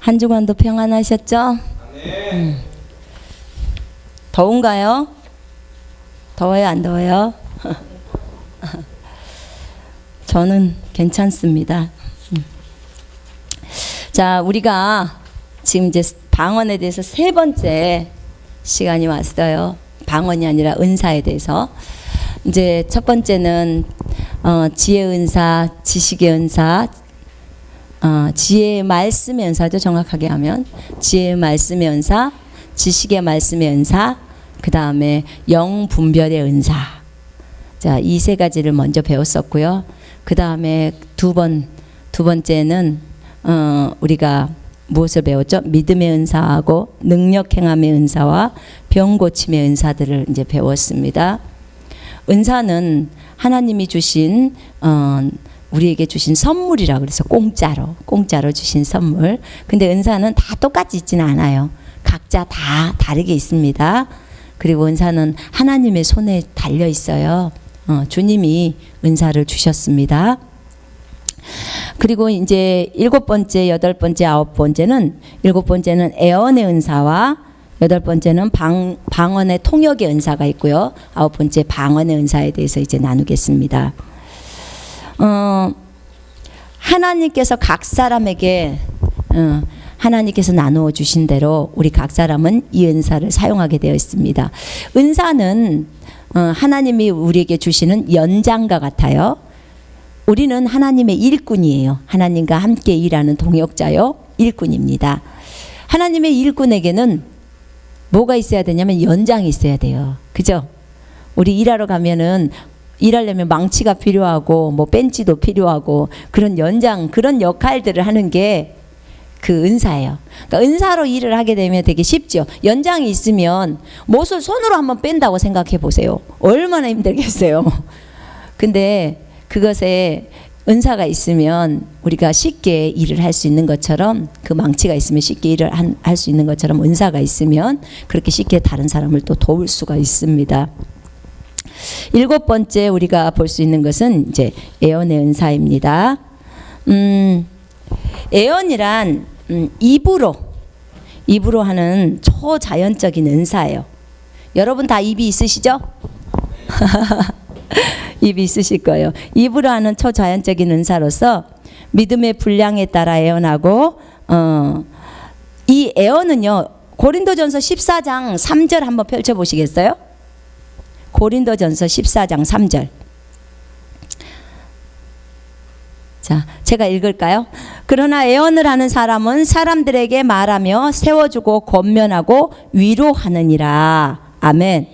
한 주간도 평안하셨죠? 더운가요? 더워요, 안 더워요? 저는 괜찮습니다. 자, 우리가 지금 이제 방언에 대해서 세 번째 시간이 왔어요. 방언이 아니라 은사에 대해서. 이제 첫 번째는 지혜 은사, 지식의 은사, 지혜의 말씀의 은사죠. 정확하게 하면 지혜의 말씀의 은사, 지식의 말씀의 은사, 그 다음에 영 분별의 은사. 자, 이 세 가지를 먼저 배웠었고요. 그 다음에 두 번째는 우리가 무엇을 배웠죠? 믿음의 은사하고 능력 행함의 은사와 병 고침의 은사들을 이제 배웠습니다. 은사는 하나님이 주신 우리에게 주신 선물이라 그래서 공짜로 주신 선물. 근데 은사는 다 똑같이 있지는 않아요. 각자 다 다르게 있습니다. 그리고 은사는 하나님의 손에 달려 있어요. 주님이 은사를 주셨습니다. 그리고 이제 일곱 번째, 여덟 번째, 아홉 번째는 애언의 은사와 여덟 번째는 방언의 통역의 은사가 있고요. 아홉 번째 방언의 은사에 대해서 이제 나누겠습니다. 하나님께서 각 사람에게 하나님께서 나누어 주신 대로 우리 각 사람은 이 은사를 사용하게 되어 있습니다. 은사는 하나님이 우리에게 주시는 연장과 같아요. 우리는 하나님의 일꾼이에요. 하나님과 함께 일하는 동역자요, 일꾼입니다. 하나님의 일꾼에게는 뭐가 있어야 되냐면 연장이 있어야 돼요. 그죠? 우리 일하러 가면은 일하려면 망치가 필요하고 뭐 벤치도 필요하고 그런 연장, 그런 역할들을 하는 게 그 은사예요. 그러니까 은사로 일을 하게 되면 되게 쉽죠. 연장이 있으면 못을 손으로 한번 뺀다고 생각해 보세요. 얼마나 힘들겠어요. 근데 그것에 은사가 있으면 우리가 쉽게 일을 할 수 있는 것처럼, 그 망치가 있으면 쉽게 일을 할 수 있는 것처럼 은사가 있으면 그렇게 쉽게 다른 사람을 또 도울 수가 있습니다. 일곱 번째 우리가 볼 수 있는 것은 이제 애언의 은사입니다. 애언이란 입으로 하는 초자연적인 은사예요. 여러분 다 입이 있으시죠? 입이 있으실 거예요. 입으로 하는 초자연적인 은사로서 믿음의 분량에 따라 애언하고, 이 애언은요, 고린도전서 14장 3절 한번 펼쳐보시겠어요? 고린도전서 14장 3절. 자, 제가 읽을까요? 그러나 애언을 하는 사람은 사람들에게 말하며 세워주고 권면하고 위로하느니라. 아멘.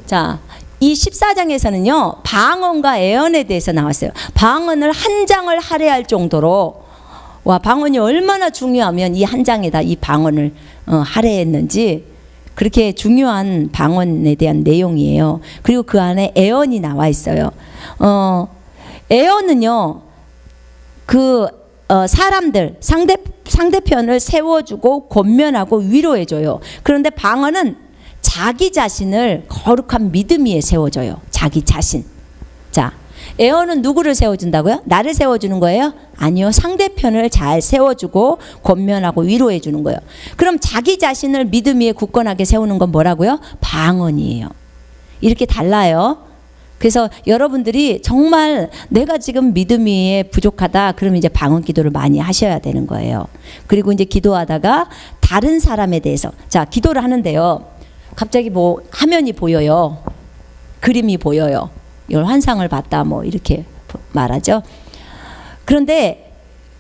자, 이 14장에서는요, 방언과 애언에 대해서 나왔어요. 방언을 한 장을 할애할 정도로, 와, 방언이 얼마나 중요하면 이 한 장에다 이 방언을 할애했는지, 그렇게 중요한 방언에 대한 내용이에요. 그리고 그 안에 애언이 나와 있어요. 애언은요, 사람들, 상대편을 세워주고 권면하고 위로해줘요. 그런데 방언은 자기 자신을 거룩한 믿음 위에 세워줘요. 자기 자신. 자, 애언은 누구를 세워준다고요? 나를 세워주는 거예요? 아니요. 상대편을 잘 세워주고 권면하고 위로해주는 거예요. 그럼 자기 자신을 믿음 위에 굳건하게 세우는 건 뭐라고요? 방언이에요. 이렇게 달라요. 그래서 여러분들이 정말 내가 지금 믿음 위에 부족하다, 그러면 이제 방언 기도를 많이 하셔야 되는 거예요. 그리고 이제 기도하다가 다른 사람에 대해서, 자, 기도를 하는데요, 갑자기 뭐 화면이 보여요. 그림이 보여요. 이걸 환상을 봤다, 뭐 이렇게 말하죠. 그런데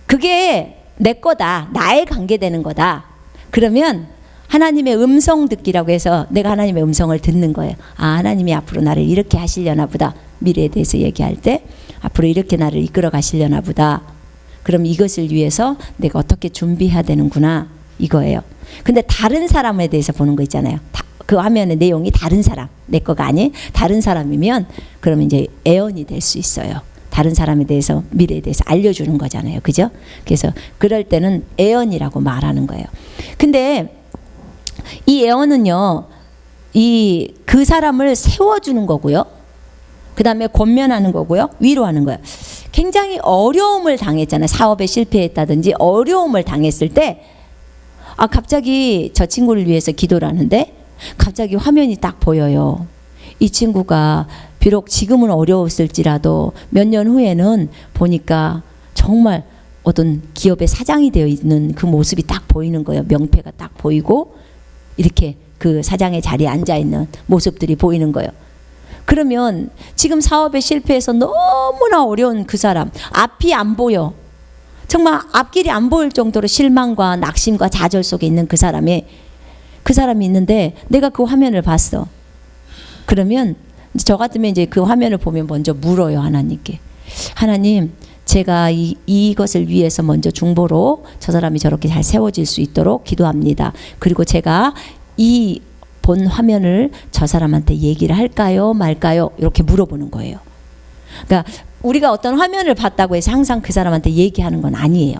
그게 내 거다, 나에 관계되는 거다. 그러면 하나님의 음성 듣기라고 해서 내가 하나님의 음성을 듣는 거예요. 아, 하나님이 앞으로 나를 이렇게 하시려나 보다. 미래에 대해서 얘기할 때 앞으로 이렇게 나를 이끌어 가시려나 보다. 그럼 이것을 위해서 내가 어떻게 준비해야 되는구나, 이거예요. 근데 다른 사람에 대해서 보는 거 있잖아요. 그 화면의 내용이 다른 사람, 내 거가 아닌 다른 사람이면 그러면 이제 애언이 될 수 있어요. 다른 사람에 대해서, 미래에 대해서 알려주는 거잖아요. 그죠? 그래서 그럴 때는 애언이라고 말하는 거예요. 근데 이 애언은요, 그 사람을 세워주는 거고요. 그 다음에 권면하는 거고요. 위로하는 거예요. 굉장히 어려움을 당했잖아요. 사업에 실패했다든지 어려움을 당했을 때 갑자기 저 친구를 위해서 기도를 하는데 갑자기 화면이 딱 보여요. 이 친구가 비록 지금은 어려웠을지라도 몇 년 후에는 보니까 정말 어떤 기업의 사장이 되어 있는 그 모습이 딱 보이는 거예요. 명패가 딱 보이고 이렇게 그 사장의 자리에 앉아 있는 모습들이 보이는 거예요. 그러면 지금 사업에 실패해서 너무나 어려운 그 사람, 앞이 안 보여. 정말 앞길이 안 보일 정도로 실망과 낙심과 좌절 속에 있는 그 사람이 있는데 내가 그 화면을 봤어. 그러면 저 같으면 이제 그 화면을 보면 먼저 물어요, 하나님께. 하나님, 제가 이것을 위해서 먼저 중보로 저 사람이 저렇게 잘 세워질 수 있도록 기도합니다. 그리고 제가 이 본 화면을 저 사람한테 얘기를 할까요, 말까요? 이렇게 물어보는 거예요. 그러니까 우리가 어떤 화면을 봤다고 해서 항상 그 사람한테 얘기하는 건 아니에요.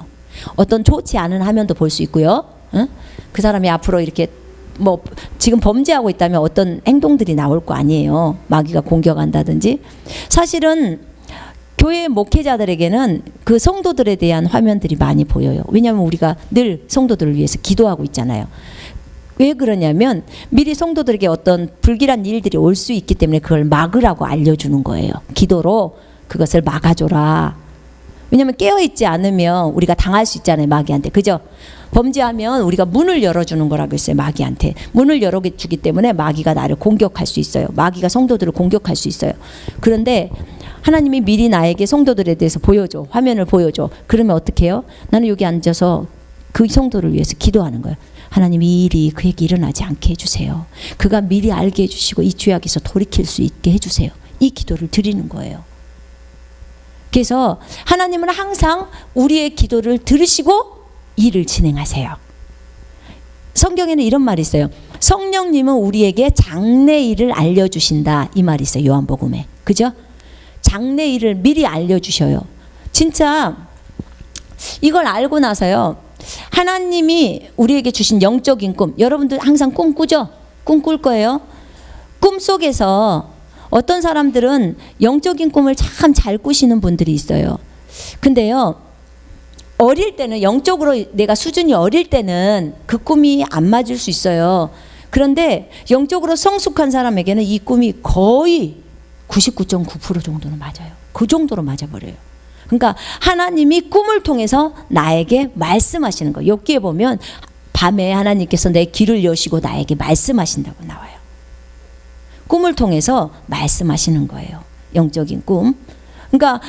어떤 좋지 않은 화면도 볼 수 있고요. 응? 그 사람이 앞으로 이렇게 뭐 지금 범죄하고 있다면 어떤 행동들이 나올 거 아니에요. 마귀가 공격한다든지. 사실은 교회 목회자들에게는 그 성도들에 대한 화면들이 많이 보여요. 왜냐하면 우리가 늘 성도들을 위해서 기도하고 있잖아요. 왜 그러냐면 미리 성도들에게 어떤 불길한 일들이 올 수 있기 때문에 그걸 막으라고 알려주는 거예요. 기도로 그것을 막아줘라. 왜냐하면 깨어있지 않으면 우리가 당할 수 있잖아요, 마귀한테. 그죠? 범죄하면 우리가 문을 열어주는 거라고 했어요, 마귀한테. 문을 열어주기 때문에 마귀가 나를 공격할 수 있어요. 마귀가 성도들을 공격할 수 있어요. 그런데 하나님이 미리 나에게 성도들에 대해서 보여줘. 화면을 보여줘. 그러면 어떻게 해요? 나는 여기 앉아서 그 성도를 위해서 기도하는 거예요. 하나님, 이 일이 그에게 일어나지 않게 해주세요. 그가 미리 알게 해주시고 이 죄악에서 돌이킬 수 있게 해주세요. 이 기도를 드리는 거예요. 그래서 하나님은 항상 우리의 기도를 들으시고 일을 진행하세요. 성경에는 이런 말이 있어요. 성령님은 우리에게 장래일을 알려주신다. 이 말이 있어요, 요한복음에. 그죠? 장래일을 미리 알려주셔요. 진짜 이걸 알고 나서요, 하나님이 우리에게 주신 영적인 꿈, 여러분들 항상 꿈 꾸죠? 꿈 꿀 거예요. 꿈 속에서 어떤 사람들은 영적인 꿈을 참 잘 꾸시는 분들이 있어요. 근데요, 어릴 때는 영적으로 내가 수준이 어릴 때는 그 꿈이 안 맞을 수 있어요. 그런데 영적으로 성숙한 사람에게는 이 꿈이 거의 99.9% 정도는 맞아요. 그 정도로 맞아버려요. 그러니까 하나님이 꿈을 통해서 나에게 말씀하시는 거예요. 욥기에 보면 밤에 하나님께서 내 귀를 여시고 나에게 말씀하신다고 나와요. 꿈을 통해서 말씀하시는 거예요. 영적인 꿈. 그러니까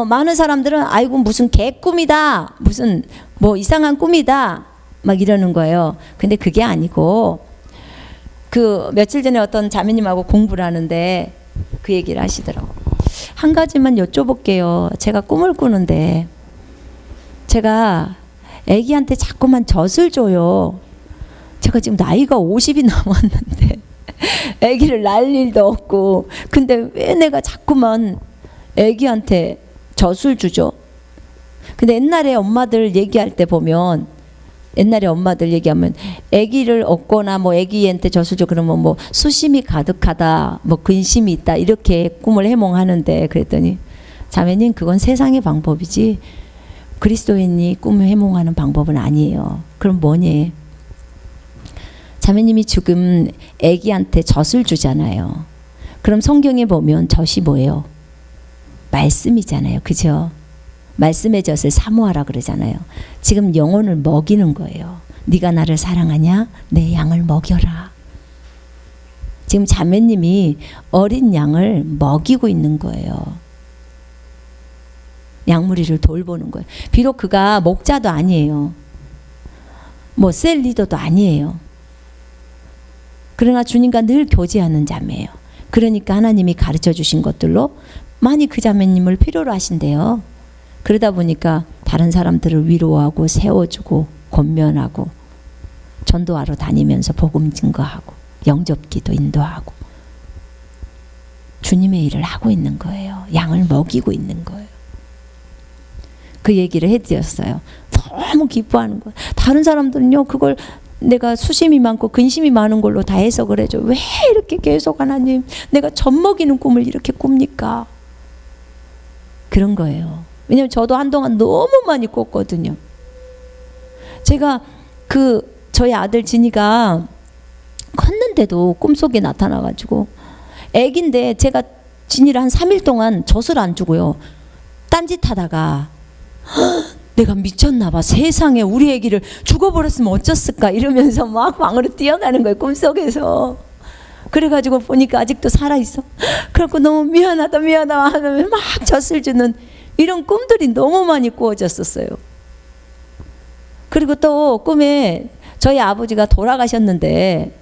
많은 사람들은 아이고 무슨 개꿈이다, 무슨 뭐 이상한 꿈이다 막 이러는 거예요. 근데 그게 아니고, 그 며칠 전에 어떤 자매님하고 공부를 하는데 그 얘기를 하시더라고요. 한 가지만 여쭤볼게요. 제가 꿈을 꾸는데 제가 애기한테 자꾸만 젖을 줘요. 제가 지금 나이가 50이 넘었는데 애기를 낳을 일도 없고, 근데 왜 내가 자꾸만 애기한테 젖을 주죠? 근데 옛날에 엄마들 얘기할 때 보면, 옛날에 엄마들 얘기하면 애기를 얻거나 뭐 애기한테 젖을 줘 그러면 뭐 수심이 가득하다, 뭐 근심이 있다, 이렇게 꿈을 해몽하는데, 그랬더니 자매님, 그건 세상의 방법이지 그리스도인이 꿈을 해몽하는 방법은 아니에요. 그럼 뭐니? 자매님이 지금 애기한테 젖을 주잖아요. 그럼 성경에 보면 젖이 뭐예요? 말씀이잖아요. 그죠? 말씀의 젖을 사모하라 그러잖아요. 지금 영혼을 먹이는 거예요. 네가 나를 사랑하냐? 내 양을 먹여라. 지금 자매님이 어린 양을 먹이고 있는 거예요. 양무리를 돌보는 거예요. 비록 그가 목자도 아니에요. 뭐 셀 리더도 아니에요. 그러나 주님과 늘 교제하는 자매예요. 그러니까 하나님이 가르쳐 주신 것들로 많이 그 자매님을 필요로 하신대요. 그러다 보니까 다른 사람들을 위로하고 세워주고 권면하고 전도하러 다니면서 복음 증거하고 영접기도 인도하고 주님의 일을 하고 있는 거예요. 양을 먹이고 있는 거예요. 그 얘기를 해드렸어요. 너무 기뻐하는 거예요. 다른 사람들은요, 그걸 내가 수심이 많고 근심이 많은 걸로 다 해석을 해줘. 왜 이렇게 계속 하나님, 내가 젖 먹이는 꿈을 이렇게 꿉니까? 그런 거예요. 왜냐면 저도 한동안 너무 많이 꿨거든요. 제가 저희 아들 진이가 컸는데도 꿈속에 나타나가지고, 애기인데 제가 진이를 한 3일 동안 젖을 안 주고요, 딴짓하다가 내가 미쳤나 봐, 세상에 우리 애기를 죽어버렸으면 어쩌을까 이러면서 막 방으로 뛰어가는 거예요, 꿈속에서. 그래가지고 보니까 아직도 살아있어. 그래갖고 너무 미안하다 하면 막 젖을 주는 이런 꿈들이 너무 많이 꾸어졌었어요. 그리고 또 꿈에 저희 아버지가 돌아가셨는데,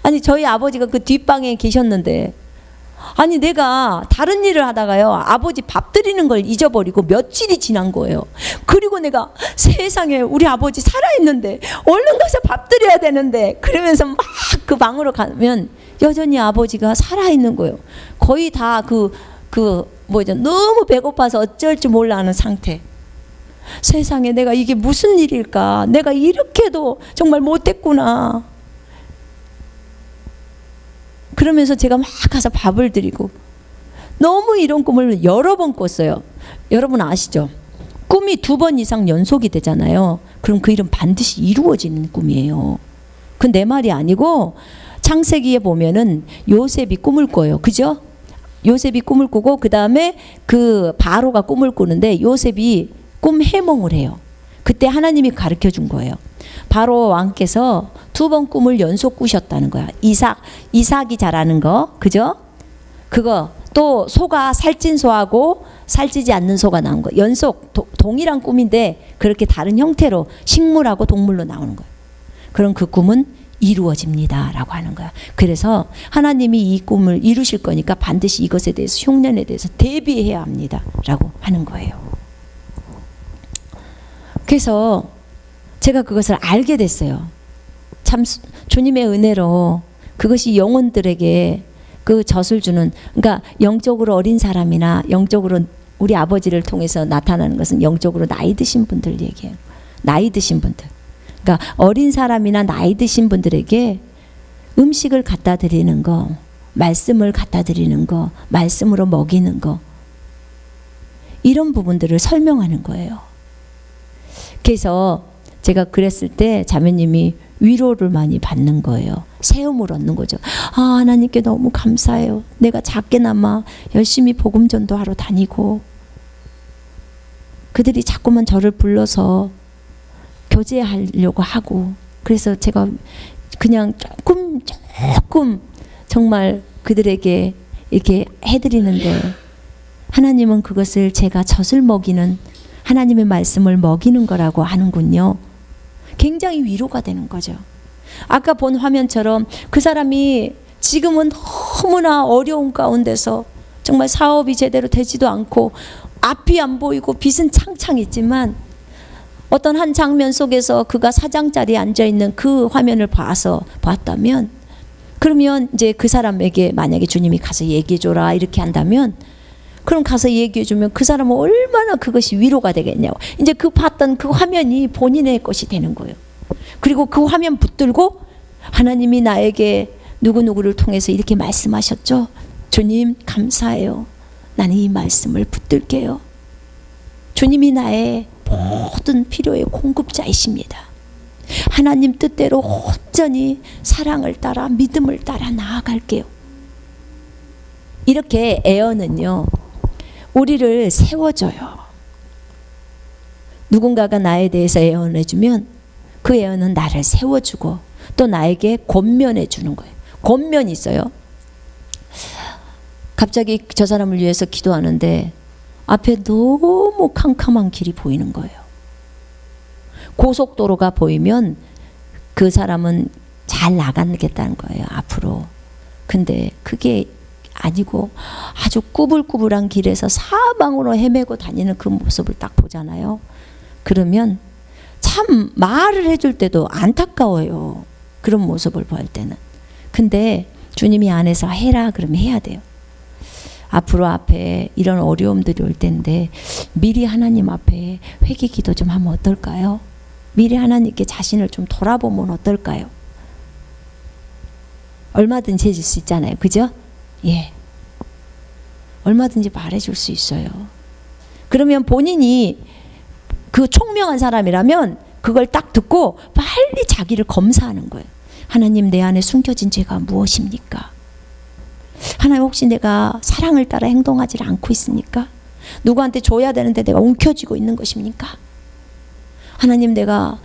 아니 저희 아버지가 그 뒷방에 계셨는데, 아니 내가 다른 일을 하다가요, 아버지 밥 드리는 걸 잊어버리고 며칠이 지난 거예요. 그리고 내가 세상에 우리 아버지 살아있는데 얼른 가서 밥 드려야 되는데, 그러면서 막 그 방으로 가면 여전히 아버지가 살아있는 거예요. 거의 다 너무 배고파서 어쩔 줄 몰라 하는 상태. 세상에 내가 이게 무슨 일일까, 내가 이렇게도 정말 못했구나. 그러면서 제가 막 가서 밥을 드리고, 너무 이런 꿈을 여러 번 꿨어요. 여러분 아시죠? 꿈이 2번 이상 연속이 되잖아요. 그럼 그 일은 반드시 이루어지는 꿈이에요. 그건 내 말이 아니고, 창세기에 보면은 요셉이 꿈을 꿔요. 그죠? 요셉이 꿈을 꾸고, 그 다음에 그 바로가 꿈을 꾸는데 요셉이 꿈 해몽을 해요. 그때 하나님이 가르쳐 준 거예요. 바로 왕께서 2번 꿈을 연속 꾸셨다는 거야. 이삭이 자라는 거, 그죠? 그거 또 소가 살찐 소하고 살찌지 않는 소가 나온 거, 연속 동일한 꿈인데 그렇게 다른 형태로 식물하고 동물로 나오는 거예요. 그럼 그 꿈은 이루어집니다 라고 하는 거야. 그래서 하나님이 이 꿈을 이루실 거니까 반드시 이것에 대해서, 흉년에 대해서 대비해야 합니다 라고 하는 거예요. 그래서 제가 그것을 알게 됐어요. 참 주님의 은혜로 그것이 영혼들에게 그 젖을 주는, 그러니까 영적으로 어린 사람이나 영적으로 우리 아버지를 통해서 나타나는 것은 영적으로 나이 드신 분들 얘기해요. 나이 드신 분들. 그러니까 어린 사람이나 나이 드신 분들에게 음식을 갖다 드리는 거, 말씀을 갖다 드리는 거, 말씀으로 먹이는 거, 이런 부분들을 설명하는 거예요. 그래서 제가 그랬을 때 자매님이 위로를 많이 받는 거예요. 세움을 얻는 거죠. 아, 하나님께 너무 감사해요. 내가 작게나마 열심히 복음 전도하러 다니고 그들이 자꾸만 저를 불러서 교제하려고 하고, 그래서 제가 그냥 조금 정말 그들에게 이렇게 해드리는데, 하나님은 그것을 제가 젖을 먹이는, 하나님의 말씀을 먹이는 거라고 하는군요. 굉장히 위로가 되는 거죠. 아까 본 화면처럼 그 사람이 지금은 너무나 어려운 가운데서 정말 사업이 제대로 되지도 않고 앞이 안 보이고 빚은 창창 있지만, 어떤 한 장면 속에서 그가 사장자리에 앉아있는 그 화면을 봤다면, 그러면 이제 그 사람에게 만약에 주님이 가서 얘기해줘라 이렇게 한다면, 그럼 가서 얘기해주면 그 사람은 얼마나 그것이 위로가 되겠냐고. 이제 그 봤던 그 화면이 본인의 것이 되는 거예요. 그리고 그 화면 붙들고 하나님이 나에게 누구누구를 통해서 이렇게 말씀하셨죠. 주님 감사해요. 나는 이 말씀을 붙들게요. 주님이 나의 모든 필요의 공급자이십니다. 하나님 뜻대로 온전히 사랑을 따라 믿음을 따라 나아갈게요. 이렇게 애언은요, 우리를 세워줘요. 누군가가 나에 대해서 애언해주면 그 애언은 나를 세워주고 또 나에게 권면해 주는 거예요. 권면이 있어요. 갑자기 저 사람을 위해서 기도하는데 앞에 너무 캄캄한 길이 보이는 거예요. 고속도로가 보이면 그 사람은 잘 나가겠다는 거예요, 앞으로. 근데 그게 아니고 아주 꾸불꾸불한 길에서 사방으로 헤매고 다니는 그 모습을 딱 보잖아요. 그러면 참 말을 해줄 때도 안타까워요. 그런 모습을 볼 때는. 근데 주님이 안에서 해라 그러면 해야 돼요. 앞으로 앞에 이런 어려움들이 올 텐데 미리 하나님 앞에 회개 기도 좀 하면 어떨까요? 미리 하나님께 자신을 좀 돌아보면 어떨까요? 얼마든지 해줄 수 있잖아요. 그죠? 예. 얼마든지 말해줄 수 있어요. 그러면 본인이 그 총명한 사람이라면 그걸 딱 듣고 빨리 자기를 검사하는 거예요. 하나님, 내 안에 숨겨진 죄가 무엇입니까? 하나님, 혹시 내가 사랑을 따라 행동하지 않고 있습니까? 누구한테 줘야 되는데 내가 움켜쥐고 있는 것입니까? 하나님, 내가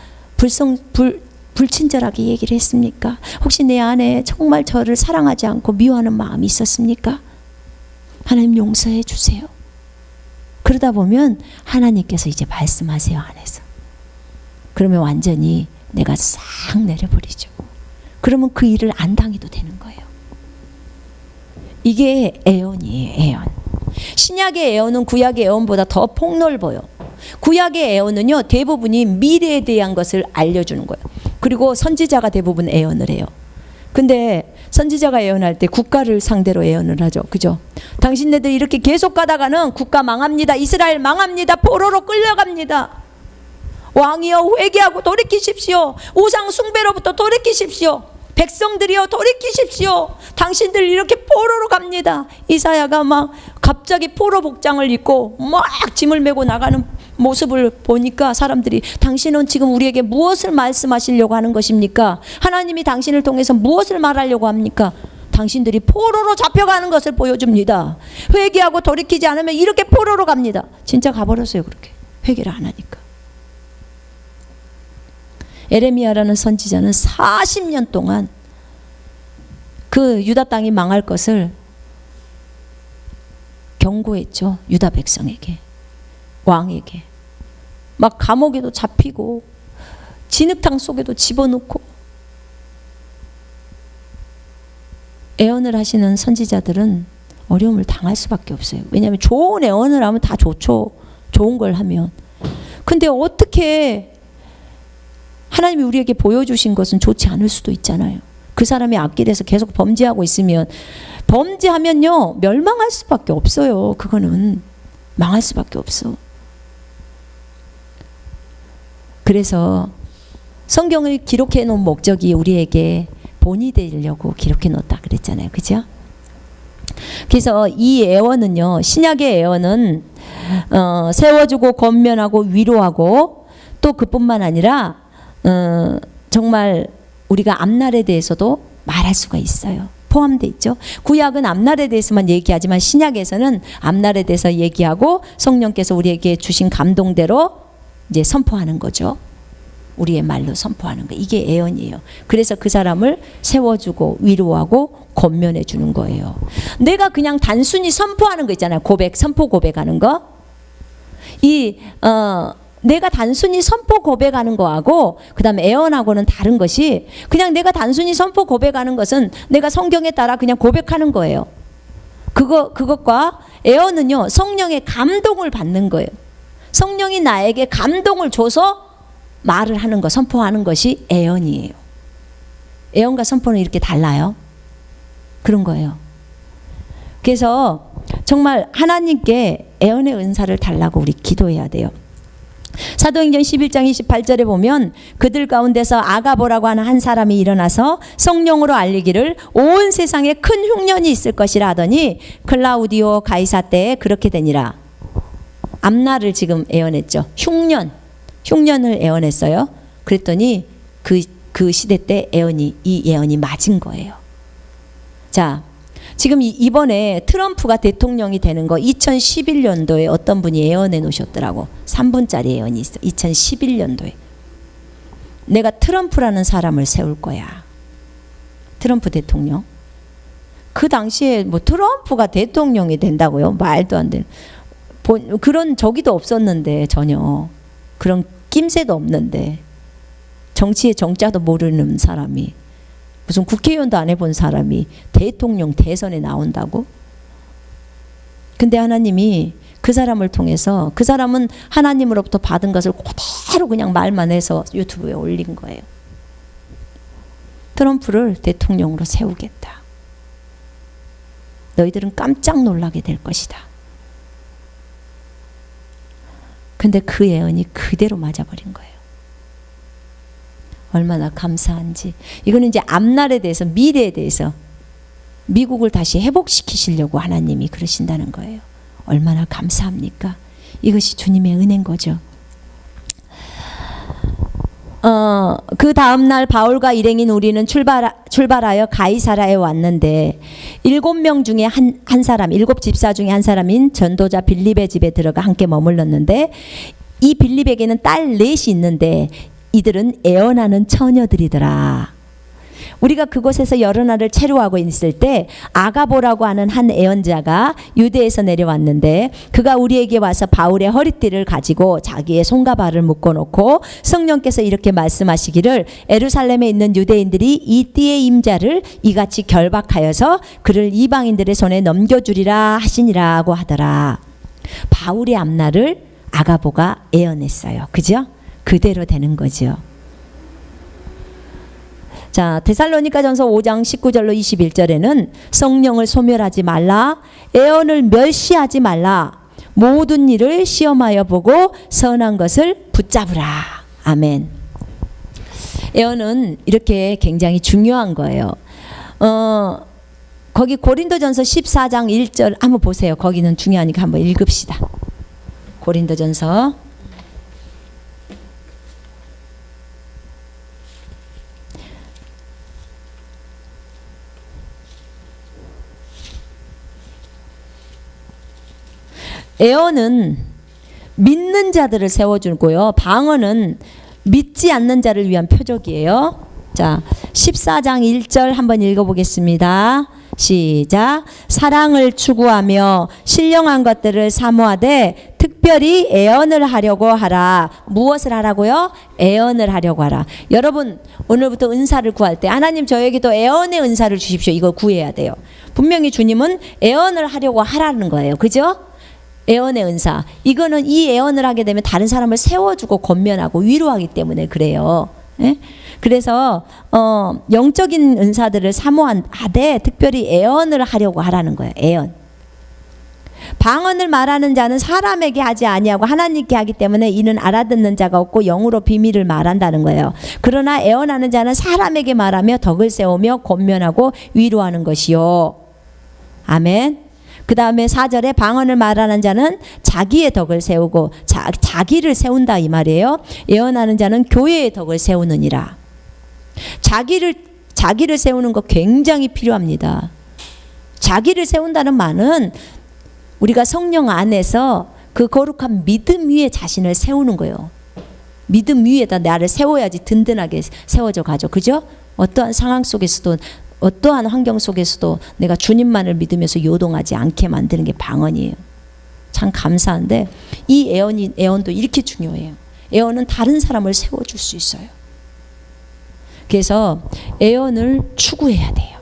불친절하게 얘기를 했습니까? 혹시 내 안에 정말 저를 사랑하지 않고 미워하는 마음이 있었습니까? 하나님, 용서해 주세요. 그러다 보면 하나님께서 이제 말씀하세요, 안에서. 그러면 완전히 내가 싹 내려버리죠. 그러면 그 일을 안 당해도 되는 거예요. 이게 애언이에요, 애언. 신약의 애언은 구약의 애언보다 더 폭넓어요. 구약의 애언은요, 대부분이 미래에 대한 것을 알려주는 거예요. 그리고 선지자가 대부분 애언을 해요. 근데 선지자가 애언할 때 국가를 상대로 애언을 하죠. 그죠? 당신네들 이렇게 계속 가다가는 국가 망합니다. 이스라엘 망합니다. 포로로 끌려갑니다. 왕이여, 회개하고 돌이키십시오. 우상 숭배로부터 돌이키십시오. 백성들이여, 돌이키십시오. 당신들 이렇게 포로로 갑니다. 이사야가 막 갑자기 포로 복장을 입고 막 짐을 메고 나가는 모습을 보니까 사람들이, 당신은 지금 우리에게 무엇을 말씀하시려고 하는 것입니까? 하나님이 당신을 통해서 무엇을 말하려고 합니까? 당신들이 포로로 잡혀가는 것을 보여줍니다. 회개하고 돌이키지 않으면 이렇게 포로로 갑니다. 진짜 가버렸어요. 그렇게 회개를 안 하니까. 에레미야라는 선지자는 40년 동안 그 유다 땅이 망할 것을 경고했죠. 유다 백성에게, 왕에게. 막 감옥에도 잡히고 진흙탕 속에도 집어넣고. 애언을 하시는 선지자들은 어려움을 당할 수밖에 없어요. 왜냐하면 좋은 애언을 하면 다 좋죠. 좋은 걸 하면. 근데 어떻게 하나님이 우리에게 보여주신 것은 좋지 않을 수도 있잖아요. 그 사람이 악길에서 계속 범죄하고 있으면, 범죄하면요 멸망할 수밖에 없어요. 그거는 망할 수밖에 없어. 그래서 성경을 기록해 놓은 목적이 우리에게 본이 되려고 기록해 놓았다 그랬잖아요. 그죠? 그래서 이 애원은요, 신약의 애원은 세워주고 권면하고 위로하고, 또 그뿐만 아니라 정말 우리가 앞날에 대해서도 말할 수가 있어요. 포함되어 있죠. 구약은 앞날에 대해서만 얘기하지만 신약에서는 앞날에 대해서 얘기하고 성령께서 우리에게 주신 감동대로 이제 선포하는 거죠. 우리의 말로 선포하는 거. 이게 애언이에요. 그래서 그 사람을 세워주고 위로하고 권면해 주는 거예요. 내가 그냥 단순히 선포하는 거 있잖아요. 고백, 선포 고백하는 거. 내가 단순히 선포 고백하는 거하고 그 다음에 애언하고는 다른 것이, 그냥 내가 단순히 선포 고백하는 것은 내가 성경에 따라 그냥 고백하는 거예요. 그것과 애언은요, 성령의 감동을 받는 거예요. 성령이 나에게 감동을 줘서 말을 하는 것, 선포하는 것이 애언이에요. 애언과 선포는 이렇게 달라요. 그런 거예요. 그래서 정말 하나님께 애언의 은사를 달라고 우리 기도해야 돼요. 사도행전 11장 28절에 보면 그들 가운데서 아가보라고 하는 한 사람이 일어나서 성령으로 알리기를 온 세상에 큰 흉년이 있을 것이라 하더니 클라우디오 가이사 때에 그렇게 되니라. 앞날을 지금 애언했죠. 흉년을 애언했어요. 그랬더니 그 시대 때 이 예언이 맞은 거예요. 자, 지금 이번에 트럼프가 대통령이 되는 거 2011년도에 어떤 분이 예언해 놓으셨더라고. 3분짜리 예언이 있어. 2011년도에. 내가 트럼프라는 사람을 세울 거야. 트럼프 대통령. 그 당시에 뭐 트럼프가 대통령이 된다고요? 말도 안 되는. 그런 저기도 없었는데, 전혀. 그런 낌새도 없는데. 정치의 정자도 모르는 사람이, 무슨 국회의원도 안 해본 사람이 대통령 대선에 나온다고? 근데 하나님이 그 사람을 통해서, 그 사람은 하나님으로부터 받은 것을 그대로 그냥 말만 해서 유튜브에 올린 거예요. 트럼프를 대통령으로 세우겠다. 너희들은 깜짝 놀라게 될 것이다. 근데 그 예언이 그대로 맞아버린 거예요. 얼마나 감사한지. 이거는 이제 앞날에 대해서, 미래에 대해서 미국을 다시 회복시키시려고 하나님이 그러신다는 거예요. 얼마나 감사합니까? 이것이 주님의 은혜인 거죠. 그 다음날 바울과 일행인 우리는 출발하여 가이사라에 왔는데 7명 중에 한 사람, 7집사 중에 한 사람인 전도자 빌립의 집에 들어가 함께 머물렀는데, 이 빌립에게는 딸 넷이 있는데 이들은 애언하는 처녀들이더라. 우리가 그곳에서 여러 날을 체류하고 있을 때 아가보라고 하는 한 애언자가 유대에서 내려왔는데, 그가 우리에게 와서 바울의 허리띠를 가지고 자기의 손과 발을 묶어놓고 성령께서 이렇게 말씀하시기를 예루살렘에 있는 유대인들이 이 띠의 임자를 이같이 결박하여서 그를 이방인들의 손에 넘겨주리라 하시니라고 하더라. 바울의 앞날을 아가보가 애언했어요. 그죠? 그대로 되는 거죠. 자, 데살로니가전서 5장 19절로 21절에는 성령을 소멸하지 말라, 애언을 멸시하지 말라, 모든 일을 시험하여 보고 선한 것을 붙잡으라. 아멘. 애언은 이렇게 굉장히 중요한 거예요. 거기 고린도전서 14장 1절 한번 보세요. 거기는 중요하니까 한번 읽읍시다. 고린도전서 애언은 믿는 자들을 세워주고요, 방언은 믿지 않는 자를 위한 표적이에요. 자, 14장 1절 한번 읽어보겠습니다. 시작. 사랑을 추구하며 신령한 것들을 사모하되 특별히 애언을 하려고 하라. 무엇을 하라고요? 애언을 하려고 하라. 여러분, 오늘부터 은사를 구할 때 하나님 저에게도 애언의 은사를 주십시오, 이걸 구해야 돼요. 분명히 주님은 애언을 하려고 하라는 거예요. 그죠? 애언의 은사, 이거는 이 애언을 하게 되면 다른 사람을 세워주고 권면하고 위로하기 때문에 그래요. 예? 그래서 영적인 은사들을 사모하되 특별히 애언을 하려고 하라는 거예요. 애언. 방언을 말하는 자는 사람에게 하지 아니하고 하나님께 하기 때문에 이는 알아듣는 자가 없고 영으로 비밀을 말한다는 거예요. 그러나 애언하는 자는 사람에게 말하며 덕을 세우며 권면하고 위로하는 것이요. 아멘. 그 다음에 4절에 방언을 말하는 자는 자기의 덕을 세우고 자기를 세운다 이 말이에요. 예언하는 자는 교회의 덕을 세우느니라. 자기를 세우는 거 굉장히 필요합니다. 자기를 세운다는 말은 우리가 성령 안에서 그 거룩한 믿음 위에 자신을 세우는 거예요. 믿음 위에다 나를 세워야지 든든하게 세워져 가죠. 그죠? 어떠한 상황 속에서도 어떠한 환경 속에서도 내가 주님만을 믿으면서 요동하지 않게 만드는 게 방언이에요. 참 감사한데 이 애언도 이렇게 중요해요. 애언은 다른 사람을 세워줄 수 있어요. 그래서 애언을 추구해야 돼요.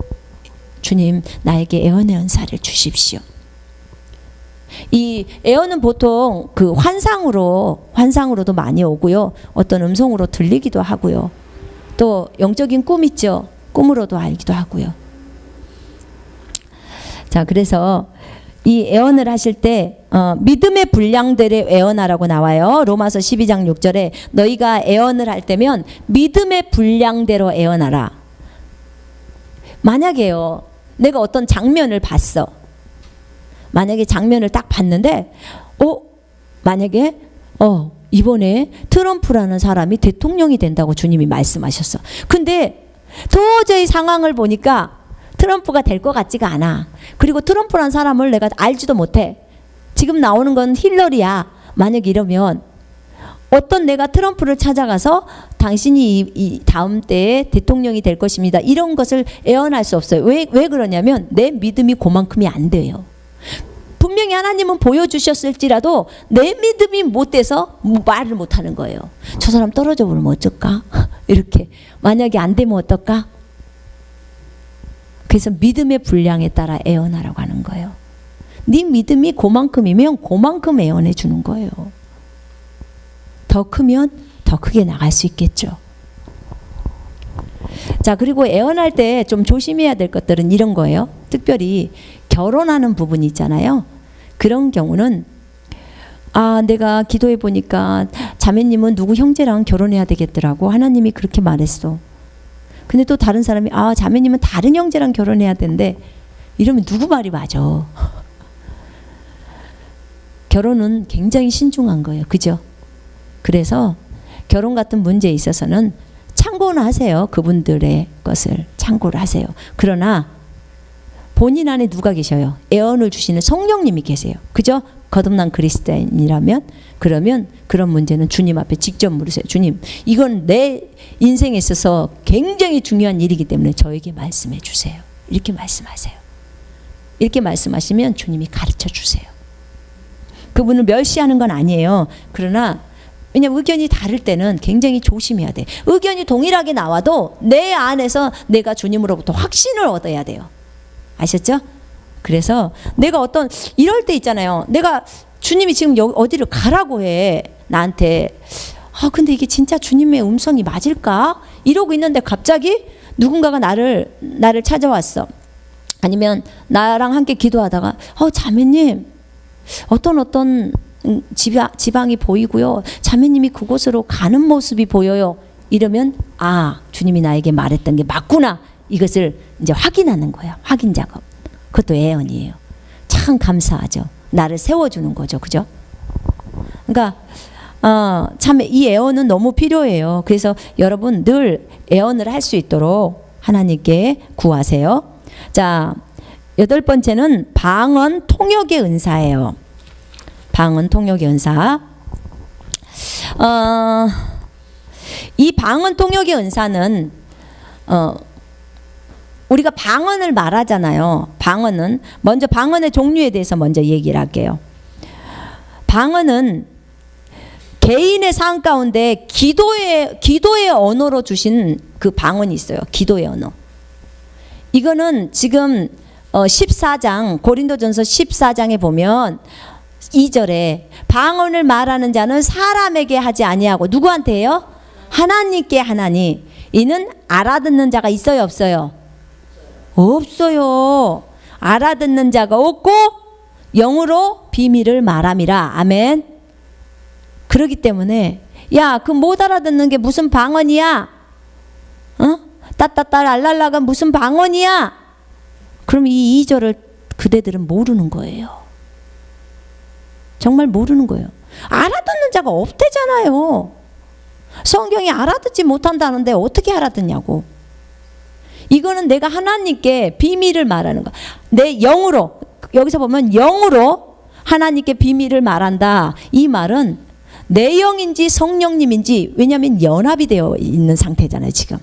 주님, 나에게 애언의 은사를 주십시오. 이 애언은 보통 그 환상으로도 많이 오고요. 어떤 음성으로 들리기도 하고요. 또 영적인 꿈 있죠. 꿈으로도 알기도 하고요. 자, 그래서 이 애언을 하실 때 믿음의 분량대로 애언하라고 나와요. 로마서 12장 6절에 너희가 애언을 할 때면 믿음의 분량대로 애언하라. 만약에요, 내가 어떤 장면을 봤어. 만약에 장면을 딱 봤는데 만약에 이번에 트럼프라는 사람이 대통령이 된다고 주님이 말씀하셨어. 근데 도저히 상황을 보니까 트럼프가 될 것 같지가 않아. 그리고 트럼프라는 사람을 내가 알지도 못해. 지금 나오는 건 힐러리야. 만약 이러면 어떤 내가 트럼프를 찾아가서 당신이 이 다음 때에 대통령이 될 것입니다, 이런 것을 애언할 수 없어요. 왜 그러냐면 내 믿음이 그만큼이 안 돼요. 분명히 하나님은 보여주셨을지라도 내 믿음이 못 돼서 말을 못하는 거예요. 저 사람 떨어져 버리면 어쩔까? 이렇게 만약에 안 되면 어떨까? 그래서 믿음의 분량에 따라 애언하라고 하는 거예요. 네 믿음이 그만큼이면 그만큼 애언해 주는 거예요. 더 크면 더 크게 나갈 수 있겠죠. 자, 그리고 애언할 때 좀 조심해야 될 것들은 이런 거예요. 특별히 결혼하는 부분이 있잖아요. 그런 경우는 내가 기도해 보니까 자매님은 누구 형제랑 결혼해야 되겠더라고. 하나님이 그렇게 말했어. 근데 또 다른 사람이 자매님은 다른 형제랑 결혼해야 된대. 이러면 누구 말이 맞아? 결혼은 굉장히 신중한 거예요. 그죠? 그래서 결혼 같은 문제에 있어서는 참고는 하세요. 그분들의 것을 참고를 하세요. 그러나 본인 안에 누가 계셔요? 애언을 주시는 성령님이 계세요. 그죠? 거듭난 그리스도인이라면 그러면 그런 문제는 주님 앞에 직접 물으세요. 주님, 이건 내 인생에 있어서 굉장히 중요한 일이기 때문에 저에게 말씀해 주세요. 이렇게 말씀하세요. 이렇게 말씀하시면 주님이 가르쳐 주세요. 그분을 멸시하는 건 아니에요. 그러나 왜냐하면 의견이 다를 때는 굉장히 조심해야 돼. 의견이 동일하게 나와도 내 안에서 내가 주님으로부터 확신을 얻어야 돼요. 아셨죠? 그래서 내가 어떤 이럴 때 있잖아요. 내가 주님이 지금 여기 어디를 가라고 해. 나한테. 근데 이게 진짜 주님의 음성이 맞을까? 이러고 있는데 갑자기 누군가가 나를 찾아왔어. 아니면 나랑 함께 기도하다가 자매님 어떤 지방이 보이고요. 자매님이 그곳으로 가는 모습이 보여요. 이러면 주님이 나에게 말했던 게 맞구나. 이것을 이제 확인하는 거예요. 확인 작업. 그것도 애언이에요. 참 감사하죠. 나를 세워주는 거죠. 그죠? 그러니까 참 이 애언은 너무 필요해요. 그래서 여러분 늘 애언을 할 수 있도록 하나님께 구하세요. 자, 8번째는 방언 통역의 은사예요. 방언 통역의 은사. 이 방언 통역의 은사는 우리가 방언을 말하잖아요. 방언은 먼저 방언의 종류에 대해서 먼저 얘기를 할게요. 방언은 개인의 삶 가운데 기도의 언어로 주신 그 방언이 있어요. 기도의 언어. 이거는 지금 14장 고린도전서 14장에 보면 2절에 방언을 말하는 자는 사람에게 하지 아니하고 누구한테요? 하나님께 하나니 이는 알아듣는 자가 있어요 없어요? 없어요. 알아듣는 자가 없고 영으로 비밀을 말함이라. 아멘. 그렇기 때문에 그 못 알아듣는 게 무슨 방언이야? 따따따 랄랄라가 무슨 방언이야? 그럼 이 2절을 그대들은 모르는 거예요. 정말 모르는 거예요. 알아듣는 자가 없대잖아요. 성경이 알아듣지 못한다는데 어떻게 알아듣냐고. 이거는 내가 하나님께 비밀을 말하는 거. 내 영으로, 여기서 보면 영으로 하나님께 비밀을 말한다. 이 말은 내 영인지 성령님인지, 왜냐하면 연합이 되어 있는 상태잖아요. 지금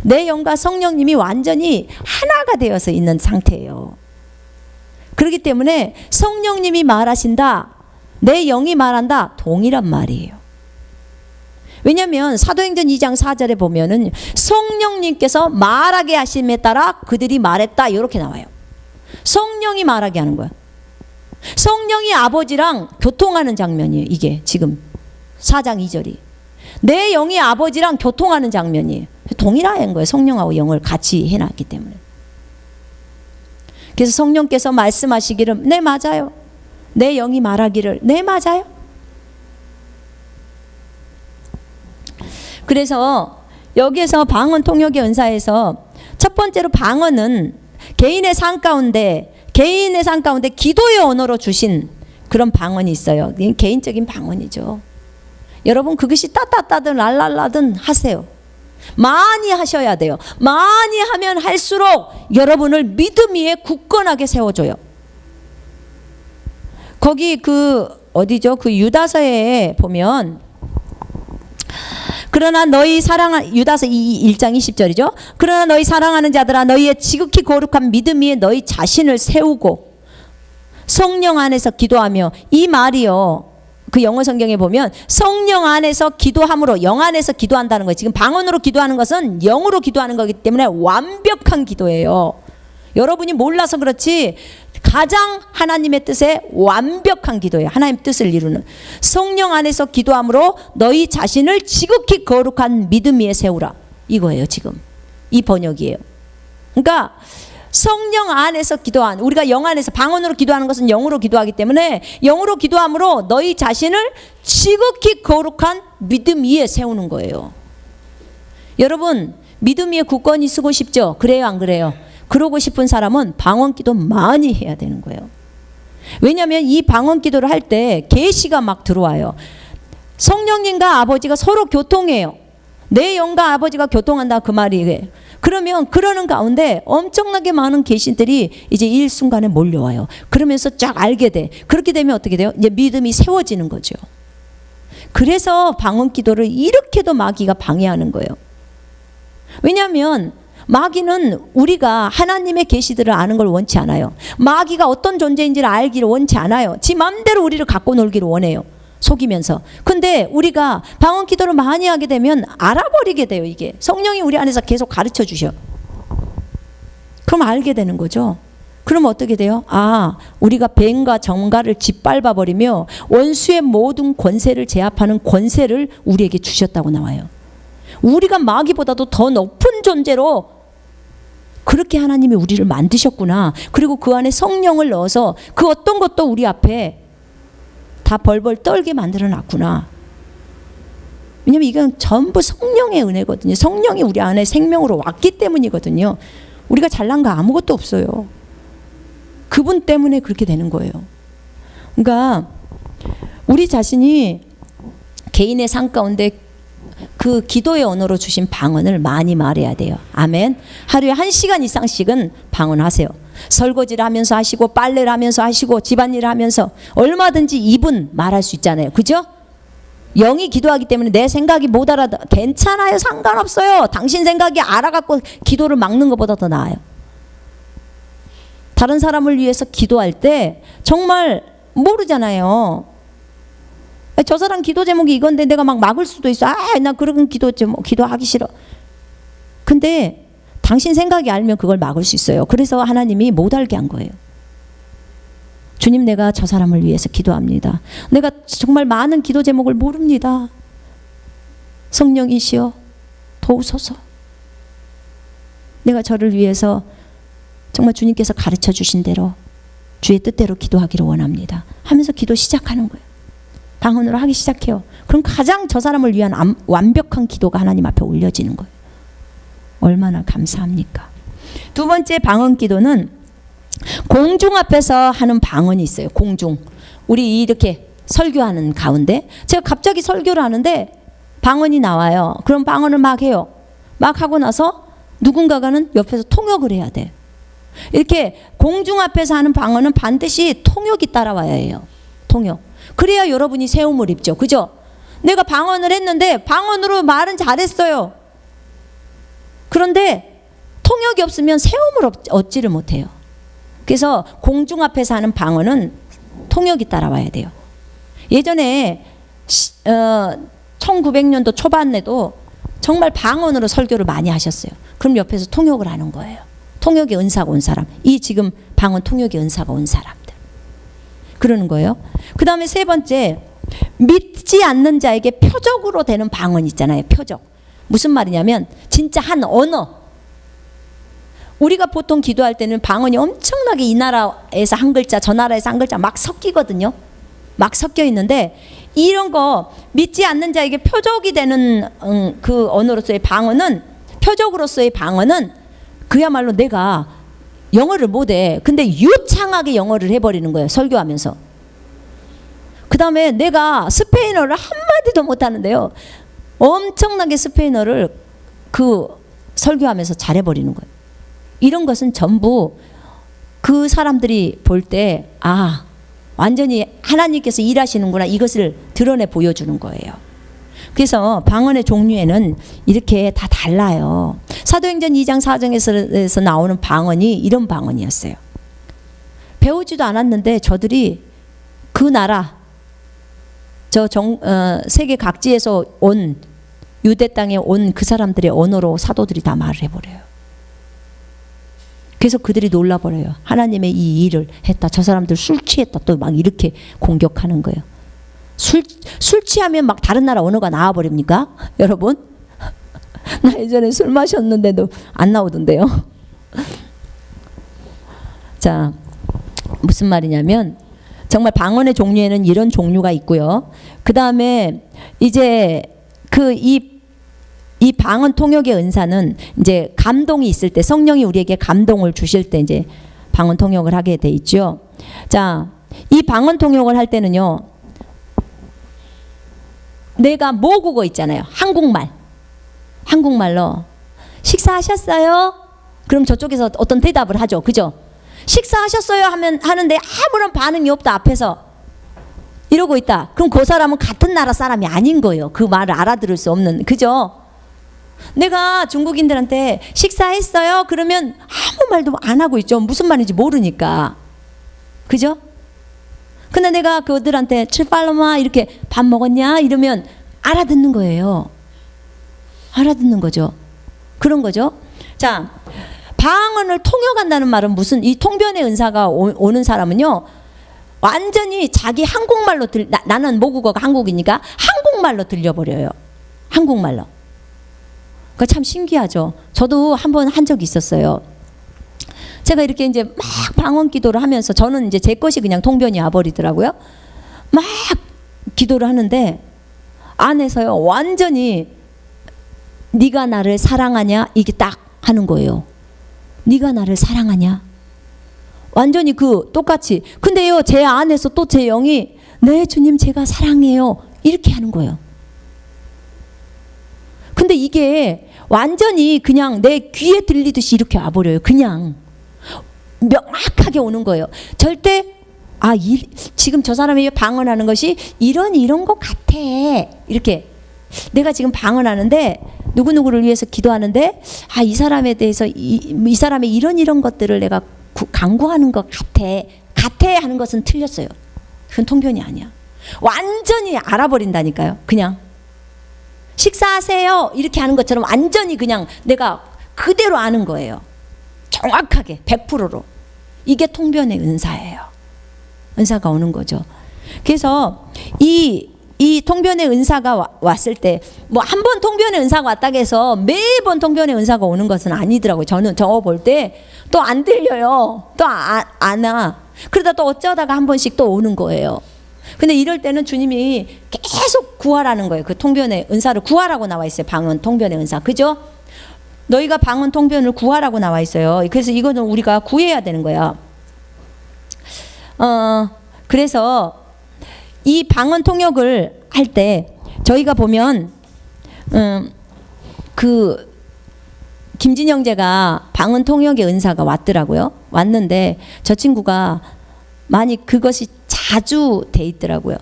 내 영과 성령님이 완전히 하나가 되어서 있는 상태예요. 그렇기 때문에 성령님이 말하신다, 내 영이 말한다, 동일한 말이에요. 왜냐하면 사도행전 2장 4절에 보면은 성령님께서 말하게 하심에 따라 그들이 말했다, 이렇게 나와요. 성령이 말하게 하는 거야. 성령이 아버지랑 교통하는 장면이에요. 이게 지금 4장 2절이 내 영이 아버지랑 교통하는 장면이에요. 동일한 거예요. 성령하고 영을 같이 해놨기 때문에. 그래서 성령께서 말씀하시기를 네 맞아요. 내 영이 말하기를 네 맞아요. 그래서 여기에서 방언 통역의 은사에서 첫 번째로 방언은 개인의 삶 가운데 기도의 언어로 주신 그런 방언이 있어요. 개인적인 방언이죠. 여러분 그것이 따따따든 랄랄라든 하세요. 많이 하셔야 돼요. 많이 하면 할수록 여러분을 믿음 위에 굳건하게 세워줘요. 거기 어디죠? 유다서에 보면 그러나 너희 유다서 1장 20절이죠. 그러나 너희 사랑하는 자들아 너희의 지극히 거룩한 믿음 위에 너희 자신을 세우고 성령 안에서 기도하며, 이 말이요. 그 영어 성경에 보면 성령 안에서 기도함으로, 영 안에서 기도한다는 거예요. 지금 방언으로 기도하는 것은 영으로 기도하는 거기 때문에 완벽한 기도예요. 여러분이 몰라서 그렇지 가장 하나님의 뜻에 완벽한 기도예요. 하나님 뜻을 이루는. 성령 안에서 기도함으로 너희 자신을 지극히 거룩한 믿음 위에 세우라. 이거예요. 지금 이 번역이에요. 그러니까 성령 안에서 기도한, 우리가 영 안에서 방언으로 기도하는 것은 영으로 기도하기 때문에 영으로 기도함으로 너희 자신을 지극히 거룩한 믿음 위에 세우는 거예요. 여러분 믿음 위에 굳건히 서고 싶죠? 그래요 안 그래요? 그러고 싶은 사람은 방언 기도 많이 해야 되는 거예요. 왜냐하면 이 방언 기도를 할 때 계시가 막 들어와요. 성령님과 아버지가 서로 교통해요. 내 영과 아버지가 교통한다 그 말이에요. 그러면 그러는 가운데 엄청나게 많은 계시들이 이제 일순간에 몰려와요. 그러면서 쫙 알게 돼. 그렇게 되면 어떻게 돼요? 이제 믿음이 세워지는 거죠. 그래서 방언 기도를 이렇게도 마귀가 방해하는 거예요. 왜냐하면 마귀는 우리가 하나님의 계시들을 아는 걸 원치 않아요. 마귀가 어떤 존재인지를 알기를 원치 않아요. 지 맘대로 우리를 갖고 놀기를 원해요. 속이면서. 근데 우리가 방언 기도를 많이 하게 되면 알아버리게 돼요. 이게 성령이 우리 안에서 계속 가르쳐 주셔. 그럼 알게 되는 거죠. 그럼 어떻게 돼요? 아, 우리가 뱀과 정갈을 짓밟아 버리며 원수의 모든 권세를 제압하는 권세를 우리에게 주셨다고 나와요. 우리가 마귀보다도 더 높은 존재로 그렇게 하나님이 우리를 만드셨구나. 그리고 그 안에 성령을 넣어서 그 어떤 것도 우리 앞에 다 벌벌 떨게 만들어 놨구나. 왜냐면 이건 전부 성령의 은혜거든요. 성령이 우리 안에 생명으로 왔기 때문이거든요. 우리가 잘난 거 아무것도 없어요. 그분 때문에 그렇게 되는 거예요. 그러니까 우리 자신이 개인의 삶 가운데 그 기도의 언어로 주신 방언을 많이 말해야 돼요. 아멘. 하루에 1시간 이상씩은 방언하세요. 설거지를 하면서 하시고 빨래를 하면서 하시고 집안일을 하면서 얼마든지 2분 말할 수 있잖아요. 그죠? 영이 기도하기 때문에 내 생각이 못 알아도 괜찮아요. 상관없어요. 당신 생각이 알아갖고 기도를 막는 것보다 더 나아요. 다른 사람을 위해서 기도할 때 정말 모르잖아요. 저 사람 기도 제목이 이건데 내가 막 막을 수도 있어. 아, 나 그런 기도 제목 기도하기 싫어. 근데 당신 생각이 알면 그걸 막을 수 있어요. 그래서 하나님이 못 알게 한 거예요. 주님, 내가 저 사람을 위해서 기도합니다. 내가 정말 많은 기도 제목을 모릅니다. 성령이시여 도우소서. 내가 저를 위해서 정말 주님께서 가르쳐 주신 대로 주의 뜻대로 기도하기를 원합니다. 하면서 기도 시작하는 거예요. 방언으로 하기 시작해요. 그럼 가장 저 사람을 위한 완벽한 기도가 하나님 앞에 올려지는 거예요. 얼마나 감사합니까? 두 번째 방언 기도는 공중 앞에서 하는 방언이 있어요. 공중. 우리 이렇게 설교하는 가운데 제가 갑자기 설교를 하는데 방언이 나와요. 그럼 방언을 막 해요. 막 하고 나서 누군가가는 옆에서 통역을 해야 돼. 이렇게 공중 앞에서 하는 방언은 반드시 통역이 따라와야 해요. 통역. 그래야 여러분이 세움을 입죠. 그죠? 내가 방언을 했는데 방언으로 말은 잘했어요. 그런데 통역이 없으면 세움을 얻지를 못해요. 그래서 공중 앞에서 하는 방언은 통역이 따라와야 돼요. 예전에 1900년도 초반에도 정말 방언으로 설교를 많이 하셨어요. 그럼 옆에서 통역을 하는 거예요. 통역의 은사가 온 사람. 이 지금 방언 통역의 은사가 온 사람들. 그러는 거예요. 그 다음에 세 번째, 믿지 않는 자에게 표적으로 되는 방언 있잖아요. 표적. 무슨 말이냐면 진짜 한 언어. 우리가 보통 기도할 때는 방언이 엄청나게 이 나라에서 한 글자 저 나라에서 한 글자 막 섞이거든요. 막 섞여 있는데 이런 거 믿지 않는 자에게 표적이 되는 그 언어로서의 방언은, 표적으로서의 방언은 그야말로 내가 영어를 못해. 근데 유창하게 영어를 해버리는 거예요. 설교하면서. 그 다음에 내가 스페인어를 한마디도 못하는데요. 엄청나게 스페인어를 그 설교하면서 잘해버리는 거예요. 이런 것은 전부 그 사람들이 볼 때 아, 완전히 하나님께서 일하시는구나, 이것을 드러내 보여주는 거예요. 그래서 방언의 종류에는 이렇게 다 달라요. 사도행전 2장 4장에서 나오는 방언이 이런 방언이었어요. 배우지도 않았는데 저들이 그 나라 세계 각지에서 온 유대 땅에 온 그 사람들의 언어로 사도들이 다 말을 해버려요. 그래서 그들이 놀라버려요. 하나님의 이 일을 했다. 저 사람들 술 취했다. 또 막 이렇게 공격하는 거예요. 술 취하면 막 다른 나라 언어가 나와버립니까? 여러분? 나 예전에 술 마셨는데도 안 나오던데요. 자, 무슨 말이냐면 정말 방언의 종류에는 이런 종류가 있고요. 그 다음에 이제 이 방언 통역의 은사는 이제 감동이 있을 때, 성령이 우리에게 감동을 주실 때 이제 방언 통역을 하게 돼 있죠. 자, 이 방언 통역을 할 때는요, 내가 모국어 있잖아요. 한국말로 식사하셨어요? 그럼 저쪽에서 어떤 대답을 하죠. 그죠? 식사하셨어요? 하는데 아무런 반응이 없다. 앞에서 이러고 있다. 그럼 그 사람은 같은 나라 사람이 아닌 거예요. 그 말을 알아들을 수 없는. 그죠? 내가 중국인들한테 식사했어요? 그러면 아무 말도 안 하고 있죠. 무슨 말인지 모르니까. 그죠? 근데 내가 그들한테 칠팔로마 이렇게 밥 먹었냐? 이러면 알아듣는 거예요. 알아듣는 거죠. 그런 거죠. 자, 방언을 통역한다는 말은 무슨, 이 통변의 은사가 오는 사람은요, 완전히 자기 한국말로 나는 모국어가 한국이니까 한국말로 들려버려요. 한국말로. 그거 참 신기하죠. 저도 한번 한 적이 있었어요. 제가 이렇게 이제 막 방언 기도를 하면서, 저는 이제 제 것이 그냥 통변이 와버리더라고요. 막 기도를 하는데 안에서요, 완전히 네가 나를 사랑하냐, 이게 딱 하는 거예요. 네가 나를 사랑하냐. 완전히 그 똑같이. 근데요, 제 안에서 또 제 영이 네 주님 제가 사랑해요, 이렇게 하는 거예요. 근데 이게 완전히 그냥 내 귀에 들리듯이 이렇게 와버려요. 그냥 명확하게 오는 거예요. 절대 지금 저 사람이 방언하는 것이 이런 것 같아, 이렇게. 내가 지금 방언하는데 누구누구를 위해서 기도하는데 이 사람에 대해서 이 사람의 이런 것들을 내가 간구하는 것 같아 하는 것은 틀렸어요. 그건 통변이 아니야. 완전히 알아버린다니까요. 그냥 식사하세요 이렇게 하는 것처럼 완전히 그냥 내가 그대로 아는 거예요. 정확하게 100%로. 이게 통변의 은사예요. 은사가 오는 거죠. 그래서 이 통변의 은사가 왔을 때, 뭐 한 번 통변의 은사가 왔다고 해서 매번 통변의 은사가 오는 것은 아니더라고요. 저는 저거 볼 때 또 안 들려요. 또 안 와. 그러다 또 어쩌다가 한 번씩 또 오는 거예요. 근데 이럴 때는 주님이 계속 구하라는 거예요. 그 통변의 은사를 구하라고 나와 있어요. 방언 통변의 은사. 그죠? 너희가 방언 통변을 구하라고 나와 있어요. 그래서 이거는 우리가 구해야 되는 거야. 그래서 이 방언 통역을 할 때 저희가 보면 그 김진영제가 방언 통역의 은사가 왔더라고요. 왔는데 저 친구가 많이 그것이 자주 돼 있더라고요.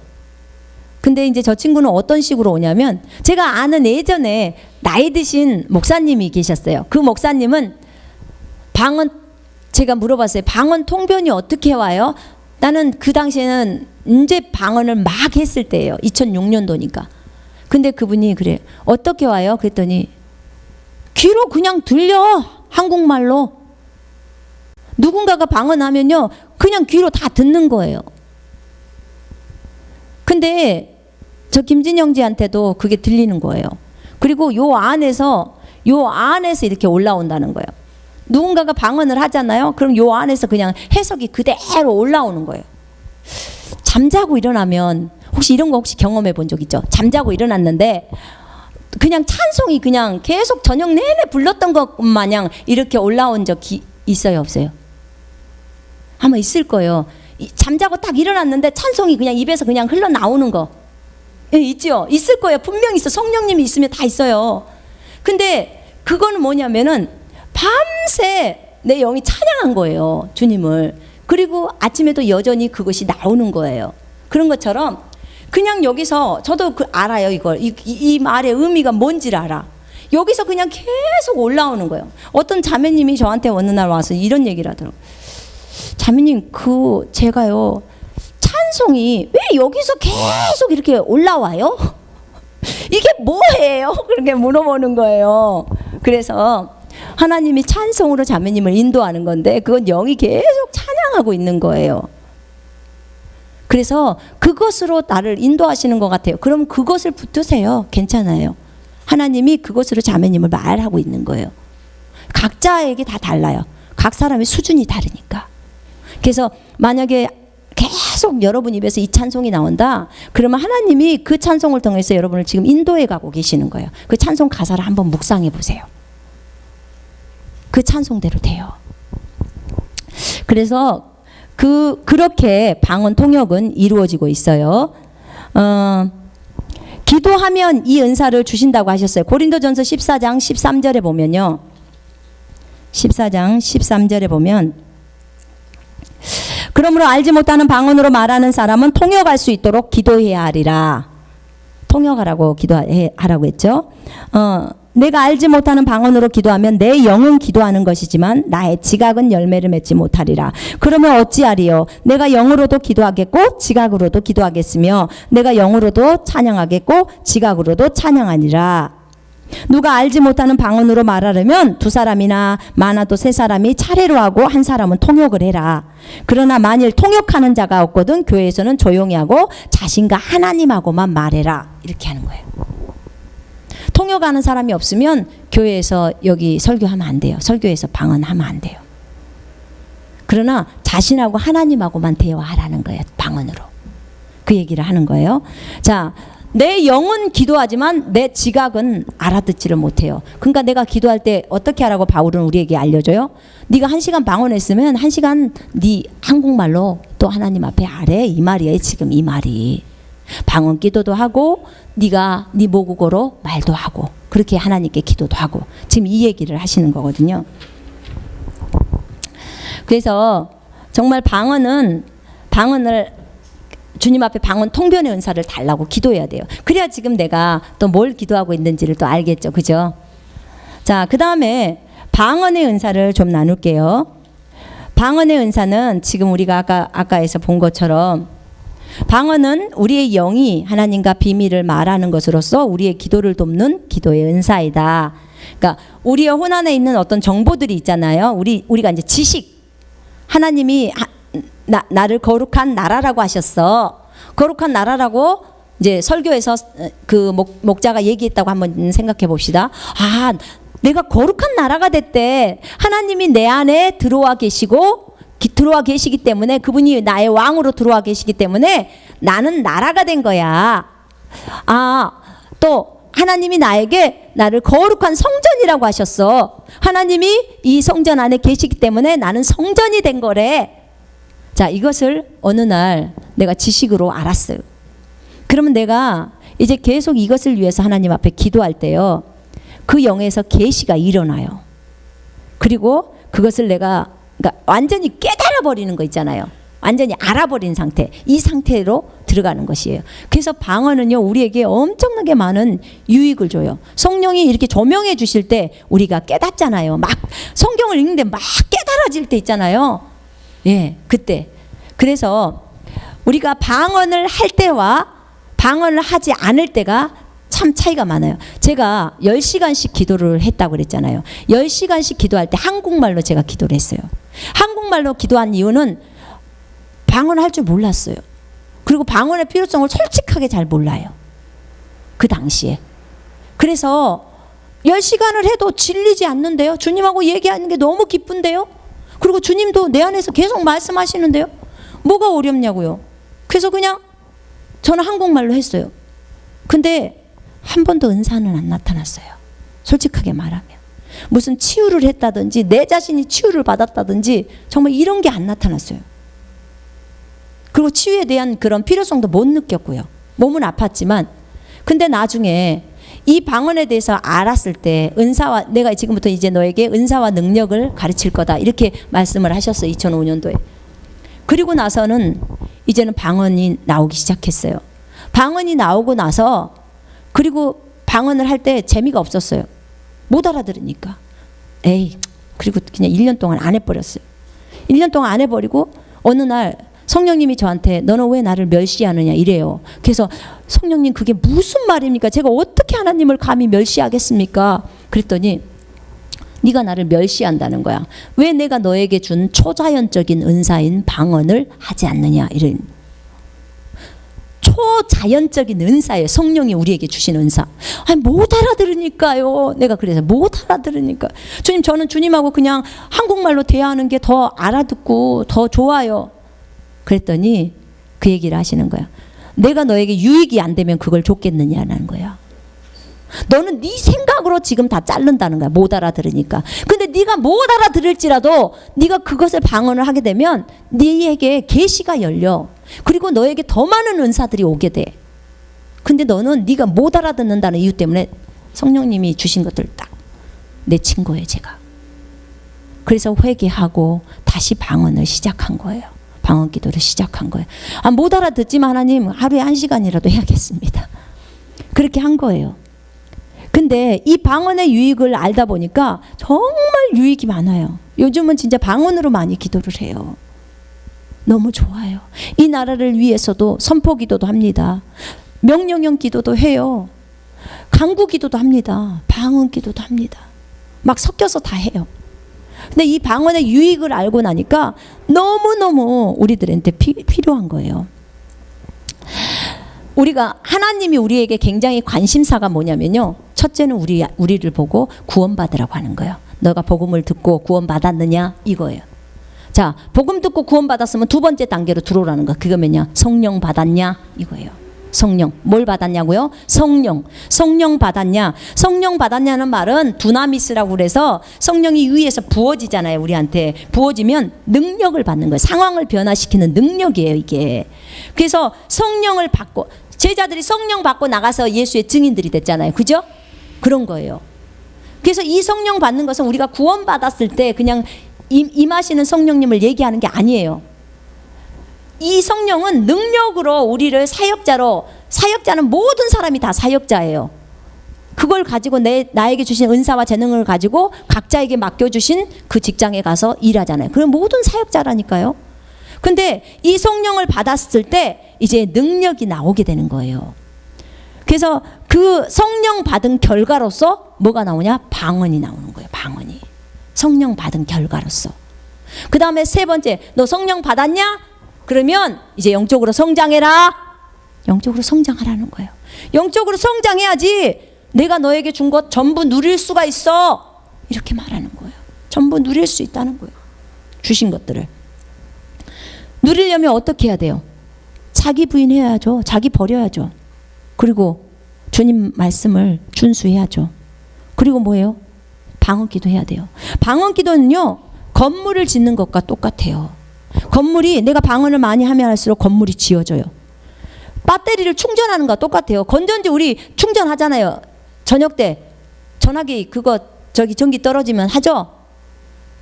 근데 이제 저 친구는 어떤 식으로 오냐면, 제가 아는 예전에 나이 드신 목사님이 계셨어요. 그 목사님은 제가 물어봤어요. 방언 통변이 어떻게 와요? 나는 그 당시에는 이제 방언을 막 했을 때예요. 2006년도니까. 근데 그분이 그래. 어떻게 와요? 그랬더니 귀로 그냥 들려. 한국말로. 누군가가 방언하면요, 그냥 귀로 다 듣는 거예요. 근데 저 김진영지한테도 그게 들리는 거예요. 그리고 요 안에서 이렇게 올라온다는 거예요. 누군가가 방언을 하잖아요. 그럼 요 안에서 그냥 해석이 그대로 올라오는 거예요. 잠자고 일어나면, 혹시 이런 거 혹시 경험해 본 적 있죠? 잠자고 일어났는데 그냥 찬송이 그냥 계속 저녁 내내 불렀던 것 마냥 이렇게 올라온 적 있어요, 없어요? 아마 있을 거예요. 잠자고 딱 일어났는데 찬송이 그냥 입에서 그냥 흘러나오는 거. 예, 있죠? 있을 거예요. 분명히 있어. 성령님이 있으면 다 있어요. 근데 그거는 뭐냐면은 밤새 내 영이 찬양한 거예요, 주님을. 그리고 아침에도 여전히 그것이 나오는 거예요. 그런 것처럼 그냥 여기서 저도 알아요. 이걸 이 말의 의미가 뭔지를 알아. 여기서 그냥 계속 올라오는 거예요. 어떤 자매님이 저한테 어느 날 와서 이런 얘기를 하더라고요. 자매님, 제가요, 찬송이 왜 여기서 계속 이렇게 올라와요? 이게 뭐예요? 그렇게 물어보는 거예요. 그래서 하나님이 찬송으로 자매님을 인도하는 건데 그건 영이 계속 찬양하고 있는 거예요. 그래서 그것으로 나를 인도하시는 것 같아요. 그럼 그것을 붙드세요. 괜찮아요. 하나님이 그것으로 자매님을 말하고 있는 거예요. 각자에게 다 달라요. 각 사람의 수준이 다르니까. 그래서 만약에 계속 여러분 입에서 이 찬송이 나온다, 그러면 하나님이 그 찬송을 통해서 여러분을 지금 인도해 가고 계시는 거예요. 그 찬송 가사를 한번 묵상해 보세요. 그 찬송대로 돼요. 그래서 그렇게 방언 통역은 이루어지고 있어요. 기도하면 이 은사를 주신다고 하셨어요. 고린도전서 14장 13절에 보면요. 14장 13절에 보면 그러므로 알지 못하는 방언으로 말하는 사람은 통역할 수 있도록 기도해야 하리라. 통역하라고 기도하라고 했죠. 내가 알지 못하는 방언으로 기도하면 내 영은 기도하는 것이지만 나의 지각은 열매를 맺지 못하리라. 그러면 어찌하리요? 내가 영으로도 기도하겠고 지각으로도 기도하겠으며 내가 영으로도 찬양하겠고 지각으로도 찬양하니라. 누가 알지 못하는 방언으로 말하려면 두 사람이나 많아도 세 사람이 차례로 하고 한 사람은 통역을 해라. 그러나 만일 통역하는 자가 없거든 교회에서는 조용히 하고 자신과 하나님하고만 말해라. 이렇게 하는 거예요. 통역하는 사람이 없으면 교회에서 여기 설교하면 안 돼요. 설교에서 방언하면 안 돼요. 그러나 자신하고 하나님하고만 대화하라는 거예요. 방언으로. 그 얘기를 하는 거예요. 자, 내 영은 기도하지만 내 지각은 알아듣지를 못해요. 그러니까 내가 기도할 때 어떻게 하라고 바울은 우리에게 알려줘요? 네가 1시간 방언했으면 1시간 네 한국말로 또 하나님 앞에 아래 이 말이에요. 지금 이 말이. 방언 기도도 하고 네가 네 모국어로 말도 하고 그렇게 하나님께 기도도 하고 지금 이 얘기를 하시는 거거든요. 그래서 정말 방언을 주님 앞에 방언 통변의 은사를 달라고 기도해야 돼요. 그래야 지금 내가 또 뭘 기도하고 있는지를 또 알겠죠. 그죠? 자, 그 다음에 방언의 은사를 좀 나눌게요. 방언의 은사는 지금 우리가 아까에서 본 것처럼 방언은 우리의 영이 하나님과 비밀을 말하는 것으로서 우리의 기도를 돕는 기도의 은사이다. 그러니까 우리의 혼 안에 있는 어떤 정보들이 있잖아요. 우리가 이제 지식, 하나님이 나를 거룩한 나라라고 하셨어. 거룩한 나라라고 이제 설교에서 그 목자가 얘기했다고 한번 생각해 봅시다. 아, 내가 거룩한 나라가 됐대. 하나님이 내 안에 들어와 계시기 때문에 그분이 나의 왕으로 들어와 계시기 때문에 나는 나라가 된 거야. 아, 또 하나님이 나를 거룩한 성전이라고 하셨어. 하나님이 이 성전 안에 계시기 때문에 나는 성전이 된 거래. 자, 이것을 어느 날 내가 지식으로 알았어요. 그러면 내가 이제 계속 이것을 위해서 하나님 앞에 기도할 때요. 그 영에서 계시가 일어나요. 그리고 그것을 내가 그러니까 완전히 깨달아 버리는 거 있잖아요. 완전히 알아버린 상태. 이 상태로 들어가는 것이에요. 그래서 방언은요, 우리에게 엄청나게 많은 유익을 줘요. 성령이 이렇게 조명해 주실 때 우리가 깨닫잖아요. 막 성경을 읽는데 막 깨달아질 때 있잖아요. 예, 그때. 그래서 우리가 방언을 할 때와 방언을 하지 않을 때가 참 차이가 많아요. 제가 10시간씩 기도를 했다고 그랬잖아요. 10시간씩 기도할 때 한국말로 제가 기도를 했어요. 한국말로 기도한 이유는 방언을 할 줄 몰랐어요. 그리고 방언의 필요성을 솔직하게 잘 몰라요. 그 당시에. 그래서 10시간을 해도 질리지 않는데요. 주님하고 얘기하는 게 너무 기쁜데요. 그리고 주님도 내 안에서 계속 말씀하시는데요. 뭐가 어렵냐고요. 그래서 그냥 저는 한국말로 했어요. 근데 한 번도 은사는 안 나타났어요. 솔직하게 말하면. 무슨 치유를 했다든지 내 자신이 치유를 받았다든지 정말 이런 게 안 나타났어요. 그리고 치유에 대한 그런 필요성도 못 느꼈고요. 몸은 아팠지만. 근데 나중에 이 방언에 대해서 알았을 때 은사와 내가 지금부터 이제 너에게 은사와 능력을 가르칠 거다. 이렇게 말씀을 하셨어요. 2005년도에. 그리고 나서는 이제는 방언이 나오기 시작했어요. 방언이 나오고 나서 그리고 방언을 할 때 재미가 없었어요. 못 알아들으니까. 에이, 그리고 그냥 1년 동안 안 해버렸어요. 1년 동안 안 해버리고 어느 날 성령님이 저한테 너는 왜 나를 멸시하느냐 이래요. 그래서 성령님 그게 무슨 말입니까? 제가 어떻게 하나님을 감히 멸시하겠습니까? 그랬더니 네가 나를 멸시한다는 거야. 왜 내가 너에게 준 초자연적인 은사인 방언을 하지 않느냐 이런. 초자연적인 은사예요. 성령이 우리에게 주신 은사. 아니 못 알아들으니까요. 내가 그래서 못 알아들으니까. 주님 저는 주님하고 그냥 한국말로 대화하는 게 더 알아듣고 더 좋아요. 그랬더니 그 얘기를 하시는 거야. 내가 너에게 유익이 안 되면 그걸 줬겠느냐는 거야. 너는 네 생각으로 지금 다 자른다는 거야. 못 알아들으니까. 근데 네가 못 알아들을지라도 네가 그것을 방언을 하게 되면 네에게 계시가 열려. 그리고 너에게 더 많은 은사들이 오게 돼. 근데 너는 네가 못 알아듣는다는 이유 때문에 성령님이 주신 것들 딱 내친 거예요, 제가. 그래서 회개하고 다시 방언을 시작한 거예요. 방언 기도를 시작한 거예요. 못 알아듣지만 하나님 하루에 1시간이라도 해야겠습니다. 그렇게 한 거예요. 근데 이 방언의 유익을 알다 보니까 정말 유익이 많아요. 요즘은 진짜 방언으로 많이 기도를 해요. 너무 좋아요. 이 나라를 위해서도 선포 기도도 합니다. 명령형 기도도 해요. 간구 기도도 합니다. 방언 기도도 합니다. 막 섞여서 다 해요. 근데 이 방언의 유익을 알고 나니까 너무너무 우리들한테 필요한 거예요. 우리가 하나님이 우리에게 굉장히 관심사가 뭐냐면요. 첫째는 우리를 보고 구원받으라고 하는 거예요. 너가 복음을 듣고 구원받았느냐 이거예요. 자, 복음 듣고 구원받았으면 두 번째 단계로 들어오라는 거. 그거 뭐냐? 성령 받았냐 이거예요. 성령. 뭘 받았냐고요? 성령. 성령 받았냐? 성령 받았냐는 말은 두나미스라고 그래서 성령이 위에서 부어지잖아요. 우리한테. 부어지면 능력을 받는 거예요. 상황을 변화시키는 능력이에요, 이게. 그래서 성령을 받고 제자들이 성령 받고 나가서 예수의 증인들이 됐잖아요. 그죠? 그런 거예요. 그래서 이 성령 받는 것은 우리가 구원받았을 때 그냥 임하시는 성령님을 얘기하는 게 아니에요. 이 성령은 능력으로 우리를 사역자는 모든 사람이 다 사역자예요. 그걸 가지고 나에게 주신 은사와 재능을 가지고 각자에게 맡겨주신 그 직장에 가서 일하잖아요. 그럼 모든 사역자라니까요. 근데 이 성령을 받았을 때 이제 능력이 나오게 되는 거예요. 그래서 그 성령 받은 결과로서 뭐가 나오냐? 방언이 나오는 거예요. 방언이. 성령 받은 결과로서. 그 다음에 세 번째, 너 성령 받았냐? 그러면 이제 영적으로 성장해라. 영적으로 성장하라는 거예요. 영적으로 성장해야지 내가 너에게 준 것 전부 누릴 수가 있어. 이렇게 말하는 거예요. 전부 누릴 수 있다는 거예요. 주신 것들을. 누리려면 어떻게 해야 돼요? 자기 부인해야죠. 자기 버려야죠. 그리고 주님 말씀을 준수해야죠. 그리고 뭐예요? 방언기도 해야 돼요. 방언기도는요, 건물을 짓는 것과 똑같아요. 건물이 내가 방언을 많이 하면 할수록 건물이 지어져요. 배터리를 충전하는 것과 똑같아요. 건전지 우리 충전하잖아요. 저녁 때 전화기 그거 전기 떨어지면 하죠.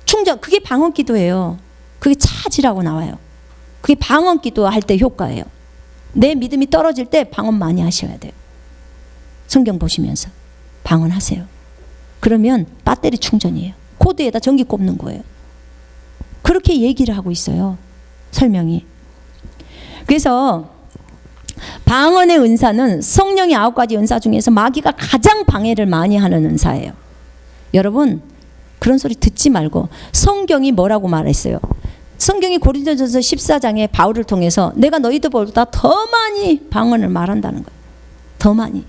충전. 그게 방언기도예요. 그게 차지라고 나와요. 그게 방언기도 할 때 효과예요. 내 믿음이 떨어질 때 방언 많이 하셔야 돼요. 성경 보시면서 방언하세요. 그러면 배터리 충전이에요. 코드에다 전기 꼽는 거예요. 그렇게 얘기를 하고 있어요. 설명이. 그래서 방언의 은사는 성령의 9가지 은사 중에서 마귀가 가장 방해를 많이 하는 은사예요. 여러분 그런 소리 듣지 말고 성경이 뭐라고 말했어요? 성경이 고린도전서 14장에 바울을 통해서 내가 너희들보다 더 많이 방언을 말한다는 거예요. 더 많이.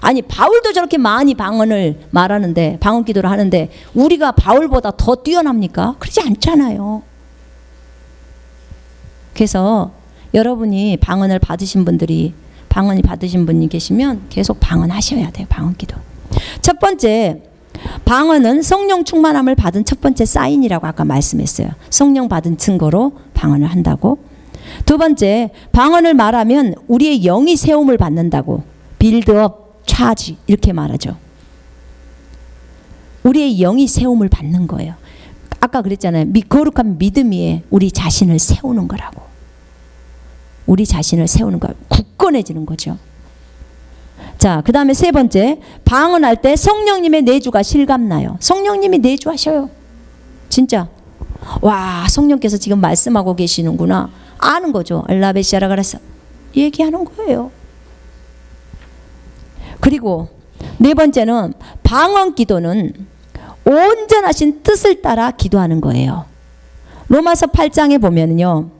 아니 바울도 저렇게 많이 방언을 말하는데 방언 기도를 하는데 우리가 바울보다 더 뛰어납니까? 그렇지 않잖아요. 그래서 여러분이 방언을 받으신 분들이 방언이 받으신 분이 계시면 계속 방언하셔야 돼요. 방언 기도. 첫 번째 방언은 성령 충만함을 받은 첫 번째 사인이라고 아까 말씀했어요. 성령 받은 증거로 방언을 한다고. 두 번째 방언을 말하면 우리의 영이 세움을 받는다고. 빌드업, 차지 이렇게 말하죠. 우리의 영이 세움을 받는 거예요. 아까 그랬잖아요. 거룩한 믿음 위에 우리 자신을 세우는 거라고. 우리 자신을 세우는 거, 굳건해지는 거죠. 자, 그 다음에 세 번째, 방언할 때 성령님의 내주가 실감나요. 성령님이 내주하셔요. 진짜. 와, 성령께서 지금 말씀하고 계시는구나. 아는 거죠. 엘라베시아라 그래서 얘기하는 거예요. 그리고 네 번째는 방언 기도는 온전하신 뜻을 따라 기도하는 거예요. 로마서 8장에 보면은요.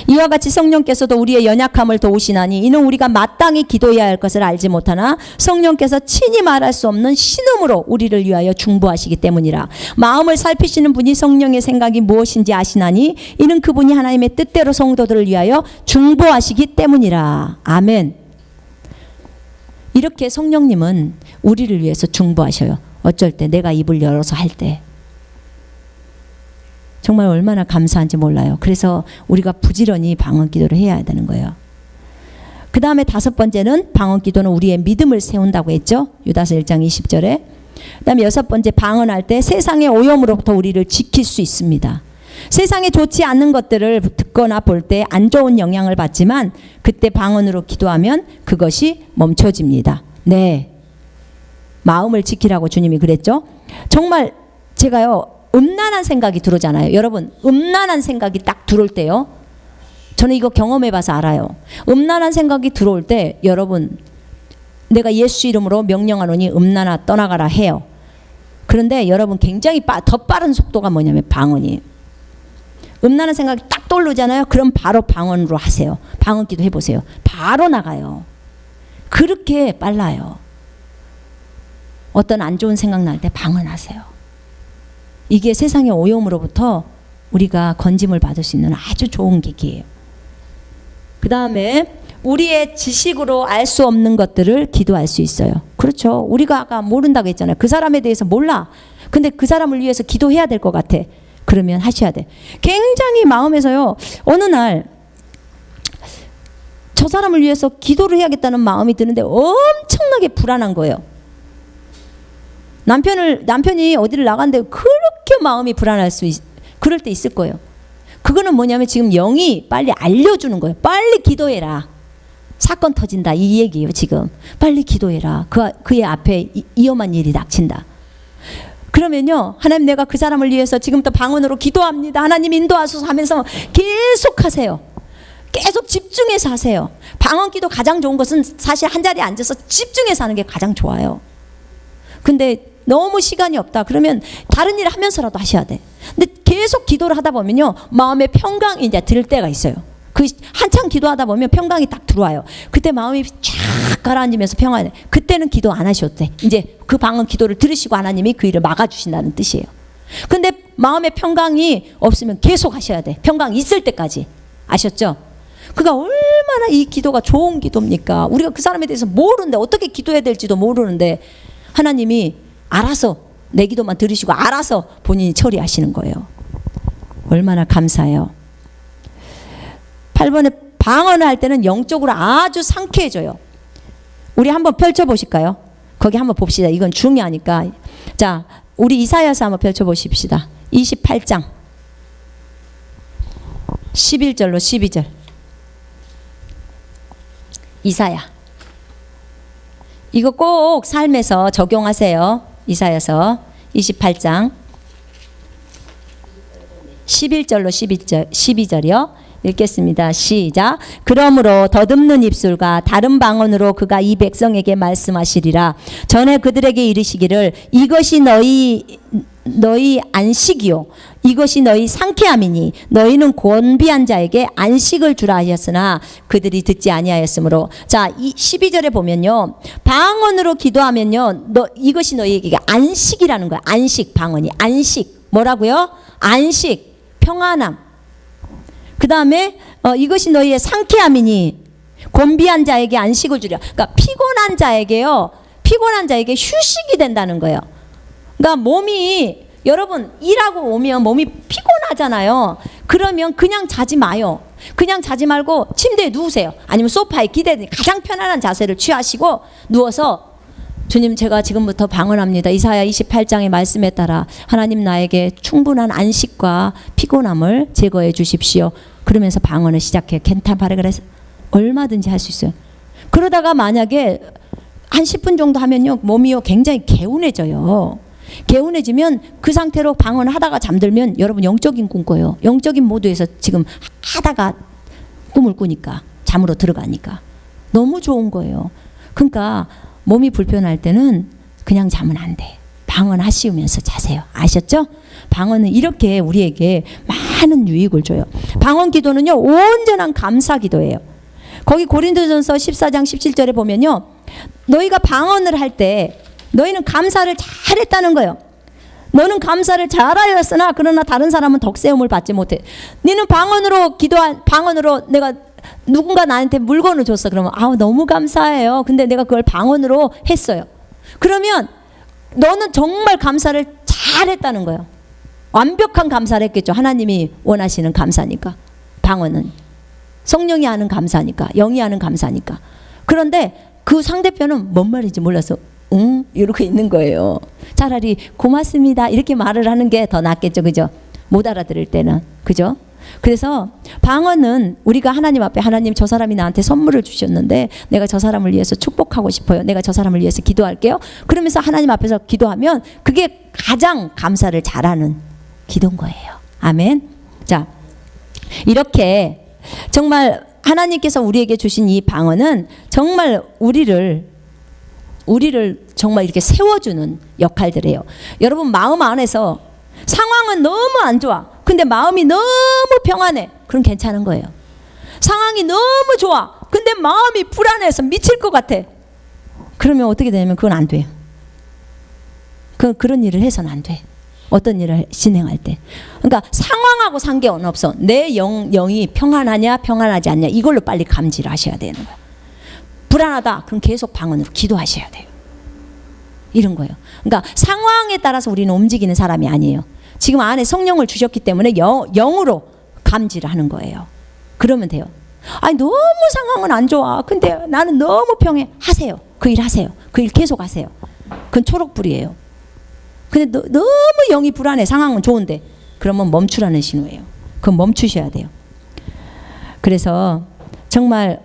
이와 같이 성령께서도 우리의 연약함을 도우시나니 이는 우리가 마땅히 기도해야 할 것을 알지 못하나 성령께서 친히 말할 수 없는 신음으로 우리를 위하여 중보하시기 때문이라. 마음을 살피시는 분이 성령의 생각이 무엇인지 아시나니 이는 그분이 하나님의 뜻대로 성도들을 위하여 중보하시기 때문이라. 아멘. 이렇게 성령님은 우리를 위해서 중보하셔요. 어쩔 때 내가 입을 열어서 할 때. 정말 얼마나 감사한지 몰라요. 그래서 우리가 부지런히 방언 기도를 해야 되는 거예요. 그 다음에 5번째는 방언 기도는 우리의 믿음을 세운다고 했죠. 유다서 1장 20절에. 그 다음에 6번째, 방언할 때 세상의 오염으로부터 우리를 지킬 수 있습니다. 세상에 좋지 않는 것들을 듣거나 볼 때 안 좋은 영향을 받지만 그때 방언으로 기도하면 그것이 멈춰집니다. 네, 마음을 지키라고 주님이 그랬죠. 정말 제가요, 음란한 생각이 들어오잖아요. 여러분, 음란한 생각이 딱 들어올 때요, 저는 이거 경험해봐서 알아요. 음란한 생각이 들어올 때 여러분, 내가 예수 이름으로 명령하노니 음란아 떠나가라 해요. 그런데 여러분, 굉장히 더 빠른 속도가 뭐냐면 방언이에요. 음란한 생각이 딱 떠오르잖아요. 그럼 바로 방언으로 하세요. 방언 기도 해보세요. 바로 나가요. 그렇게 빨라요. 어떤 안 좋은 생각 날 때 방언하세요. 이게 세상의 오염으로부터 우리가 건짐을 받을 수 있는 아주 좋은 계기예요. 그 다음에 우리의 지식으로 알 수 없는 것들을 기도할 수 있어요. 그렇죠. 우리가 아까 모른다고 했잖아요. 그 사람에 대해서 몰라. 근데 그 사람을 위해서 기도해야 될 것 같아. 그러면 하셔야 돼. 굉장히 마음에서요, 어느 날 저 사람을 위해서 기도를 해야겠다는 마음이 드는데 엄청나게 불안한 거예요. 남편이 어디를 나간데 그렇게 마음이 불안할 그럴 때 있을 거예요. 그거는 뭐냐면 지금 영이 빨리 알려주는 거예요. 빨리 기도해라. 사건 터진다, 이 얘기예요. 지금 빨리 기도해라. 그의 앞에 위험한 일이 닥친다. 그러면요, 하나님, 내가 그 사람을 위해서 지금부터 방언으로 기도합니다. 하나님 인도하소서 하면서 계속 하세요. 계속 집중해서 하세요. 방언 기도 가장 좋은 것은 사실 한 자리에 앉아서 집중해서 하는 게 가장 좋아요. 근데 너무 시간이 없다 그러면 다른 일을 하면서라도 하셔야 돼. 근데 계속 기도를 하다 보면요, 마음의 평강이 이제 들 때가 있어요. 그 한참 기도하다 보면 평강이 딱 들어와요. 그때 마음이 쫙 가라앉으면서 평안해. 그때는 기도 안 하셔도 돼. 이제 그 방언 기도를 들으시고 하나님이 그 일을 막아주신다는 뜻이에요. 근데 마음의 평강이 없으면 계속 하셔야 돼. 평강 있을 때까지. 아셨죠? 그가 얼마나 이 기도가 좋은 기도입니까? 우리가 그 사람에 대해서 모르는데, 어떻게 기도해야 될지도 모르는데 하나님이 알아서 내 기도만 들으시고 알아서 본인이 처리하시는 거예요. 얼마나 감사해요. 8번에 방언을 할 때는 영적으로 아주 상쾌해져요. 우리 한번 펼쳐보실까요? 거기 한번 봅시다. 이건 중요하니까. 자, 우리 이사야서 한번 펼쳐보십시다. 28장 11절로 12절. 이사야, 이거 꼭 삶에서 적용하세요. 이사야서 28장 11절로 12절이요. 읽겠습니다. 시작. 그러므로 더듬는 입술과 다른 방언으로 그가 이 백성에게 말씀하시리라. 전에 그들에게 이르시기를 이것이 너희 안식이요 이것이 너희 상쾌함이니 너희는 곤비한 자에게 안식을 주라 하셨으나 그들이 듣지 아니하였으므로. 자, 이 12절에 보면요, 방언으로 기도하면요, 이것이 너희에게 안식이라는 거야. 안식, 방언이 안식. 뭐라고요? 안식, 평안함. 그 다음에 이것이 너희의 상쾌함이니 곤비한 자에게 안식을 주려. 그러니까 피곤한 자에게 휴식이 된다는 거예요. 그러니까 몸이, 여러분 일하고 오면 몸이 피곤하잖아요. 그러면 그냥 자지 마요. 그냥 자지 말고 침대에 누우세요. 아니면 소파에 기대는 가장 편안한 자세를 취하시고 누워서, 주님, 제가 지금부터 방언합니다. 이사야 28장의 말씀에 따라 하나님 나에게 충분한 안식과 피곤함을 제거해 주십시오. 그러면서 방언을 시작해요. 켄타바레. 그래서 얼마든지 할 수 있어요. 그러다가 만약에 한 10분 정도 하면요, 몸이요 굉장히 개운해져요. 개운해지면 그 상태로 방언을 하다가 잠들면 여러분 영적인 꿈 꿔요. 영적인 모드에서 지금 하다가 꿈을 꾸니까, 잠으로 들어가니까 너무 좋은 거예요. 그러니까 몸이 불편할 때는 그냥 자면 안 돼. 방언 하시면서 자세요. 아셨죠? 방언은 이렇게 우리에게 많은 유익을 줘요. 방언 기도는요, 온전한 감사 기도예요. 거기 고린도전서 14장 17절에 보면요, 너희가 방언을 할 때 너희는 감사를 잘했다는 거예요. 너는 감사를 잘하였으나 그러나 다른 사람은 덕세움을 받지 못해. 너는 방언으로 내가 누군가 나한테 물건을 줬어. 그러면 아우 너무 감사해요. 근데 내가 그걸 방언으로 했어요. 그러면 너는 정말 감사를 잘했다는 거예요. 완벽한 감사를 했겠죠. 하나님이 원하시는 감사니까. 방언은 성령이 하는 감사니까, 영이 하는 감사니까. 그런데 그 상대편은 뭔 말인지 몰라서 응? 이렇게 있는 거예요. 차라리 고맙습니다 이렇게 말을 하는 게 더 낫겠죠. 그죠? 못 알아들을 때는. 그죠? 그래서 방언은 우리가 하나님 앞에, 하나님 저 사람이 나한테 선물을 주셨는데 내가 저 사람을 위해서 축복하고 싶어요. 내가 저 사람을 위해서 기도할게요. 그러면서 하나님 앞에서 기도하면 그게 가장 감사를 잘하는 기도인 거예요. 아멘. 자, 이렇게 정말 하나님께서 우리에게 주신 이 방언은 정말 우리를 정말 이렇게 세워주는 역할들이에요. 여러분 마음 안에서 상황은 너무 안 좋아. 근데 마음이 너무 평안해. 그럼 괜찮은 거예요. 상황이 너무 좋아. 근데 마음이 불안해서 미칠 것 같아. 그러면 어떻게 되냐면 그건 안 돼요. 그런 일을 해서는 안 돼. 어떤 일을 진행할 때. 그러니까 상황하고 상관없어. 내 영이 평안하냐 평안하지 않냐 이걸로 빨리 감지를 하셔야 되는 거예요. 불안하다. 그럼 계속 방언으로 기도하셔야 돼요. 이런 거예요. 그러니까 상황에 따라서 우리는 움직이는 사람이 아니에요. 지금 안에 성령을 주셨기 때문에 영으로 감지를 하는 거예요. 그러면 돼요. 아니 너무 상황은 안 좋아. 근데 나는 너무 평해. 하세요. 그 일 하세요. 그 일 계속 하세요. 그건 초록불이에요. 근데 너무 영이 불안해. 상황은 좋은데 그러면 멈추라는 신호예요. 그건 멈추셔야 돼요. 그래서 정말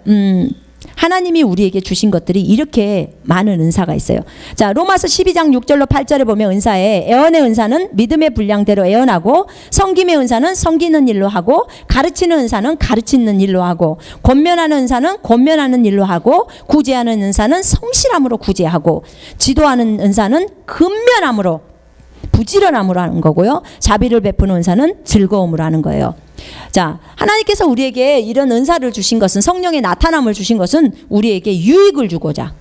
하나님이 우리에게 주신 것들이 이렇게 많은 은사가 있어요. 자, 로마서 12장 6절로 8절에 보면 은사에 애언의 은사는 믿음의 분량대로 애언하고, 섬김의 은사는 섬기는 일로 하고, 가르치는 은사는 가르치는 일로 하고, 권면하는 은사는 권면하는 일로 하고, 구제하는 은사는 성실함으로 구제하고, 지도하는 은사는 근면함으로 부지런함으로 하는 거고요. 자비를 베푸는 은사는 즐거움으로 하는 거예요. 자, 하나님께서 우리에게 이런 은사를 주신 것은, 성령의 나타남을 주신 것은 우리에게 유익을 주고자.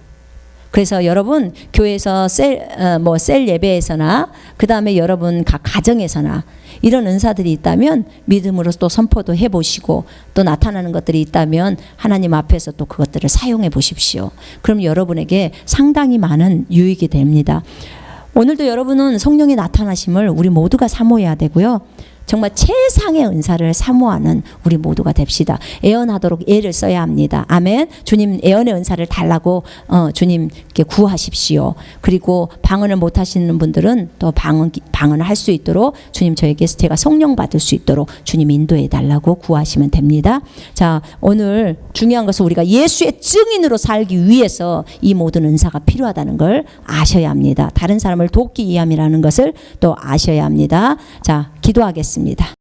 그래서 여러분 교회에서 셀 예배에서나 그 다음에 여러분 각 가정에서나 이런 은사들이 있다면 믿음으로 또 선포도 해보시고, 또 나타나는 것들이 있다면 하나님 앞에서 또 그것들을 사용해 보십시오. 그럼 여러분에게 상당히 많은 유익이 됩니다. 오늘도 여러분은 성령의 나타나심을 우리 모두가 사모해야 되고요. 정말 최상의 은사를 사모하는 우리 모두가 됩시다. 애언하도록 애를 써야 합니다. 아멘. 주님 애언의 은사를 달라고 주님께 구하십시오. 그리고 방언을 못 하시는 분들은 또 방언을 할 수 있도록 주님 저에게 제가 성령 받을 수 있도록 주님 인도해 달라고 구하시면 됩니다. 자, 오늘 중요한 것은 우리가 예수의 증인으로 살기 위해서 이 모든 은사가 필요하다는 걸 아셔야 합니다. 다른 사람을 돕기 위함이라는 것을 또 아셔야 합니다. 자, 기도하겠습니다.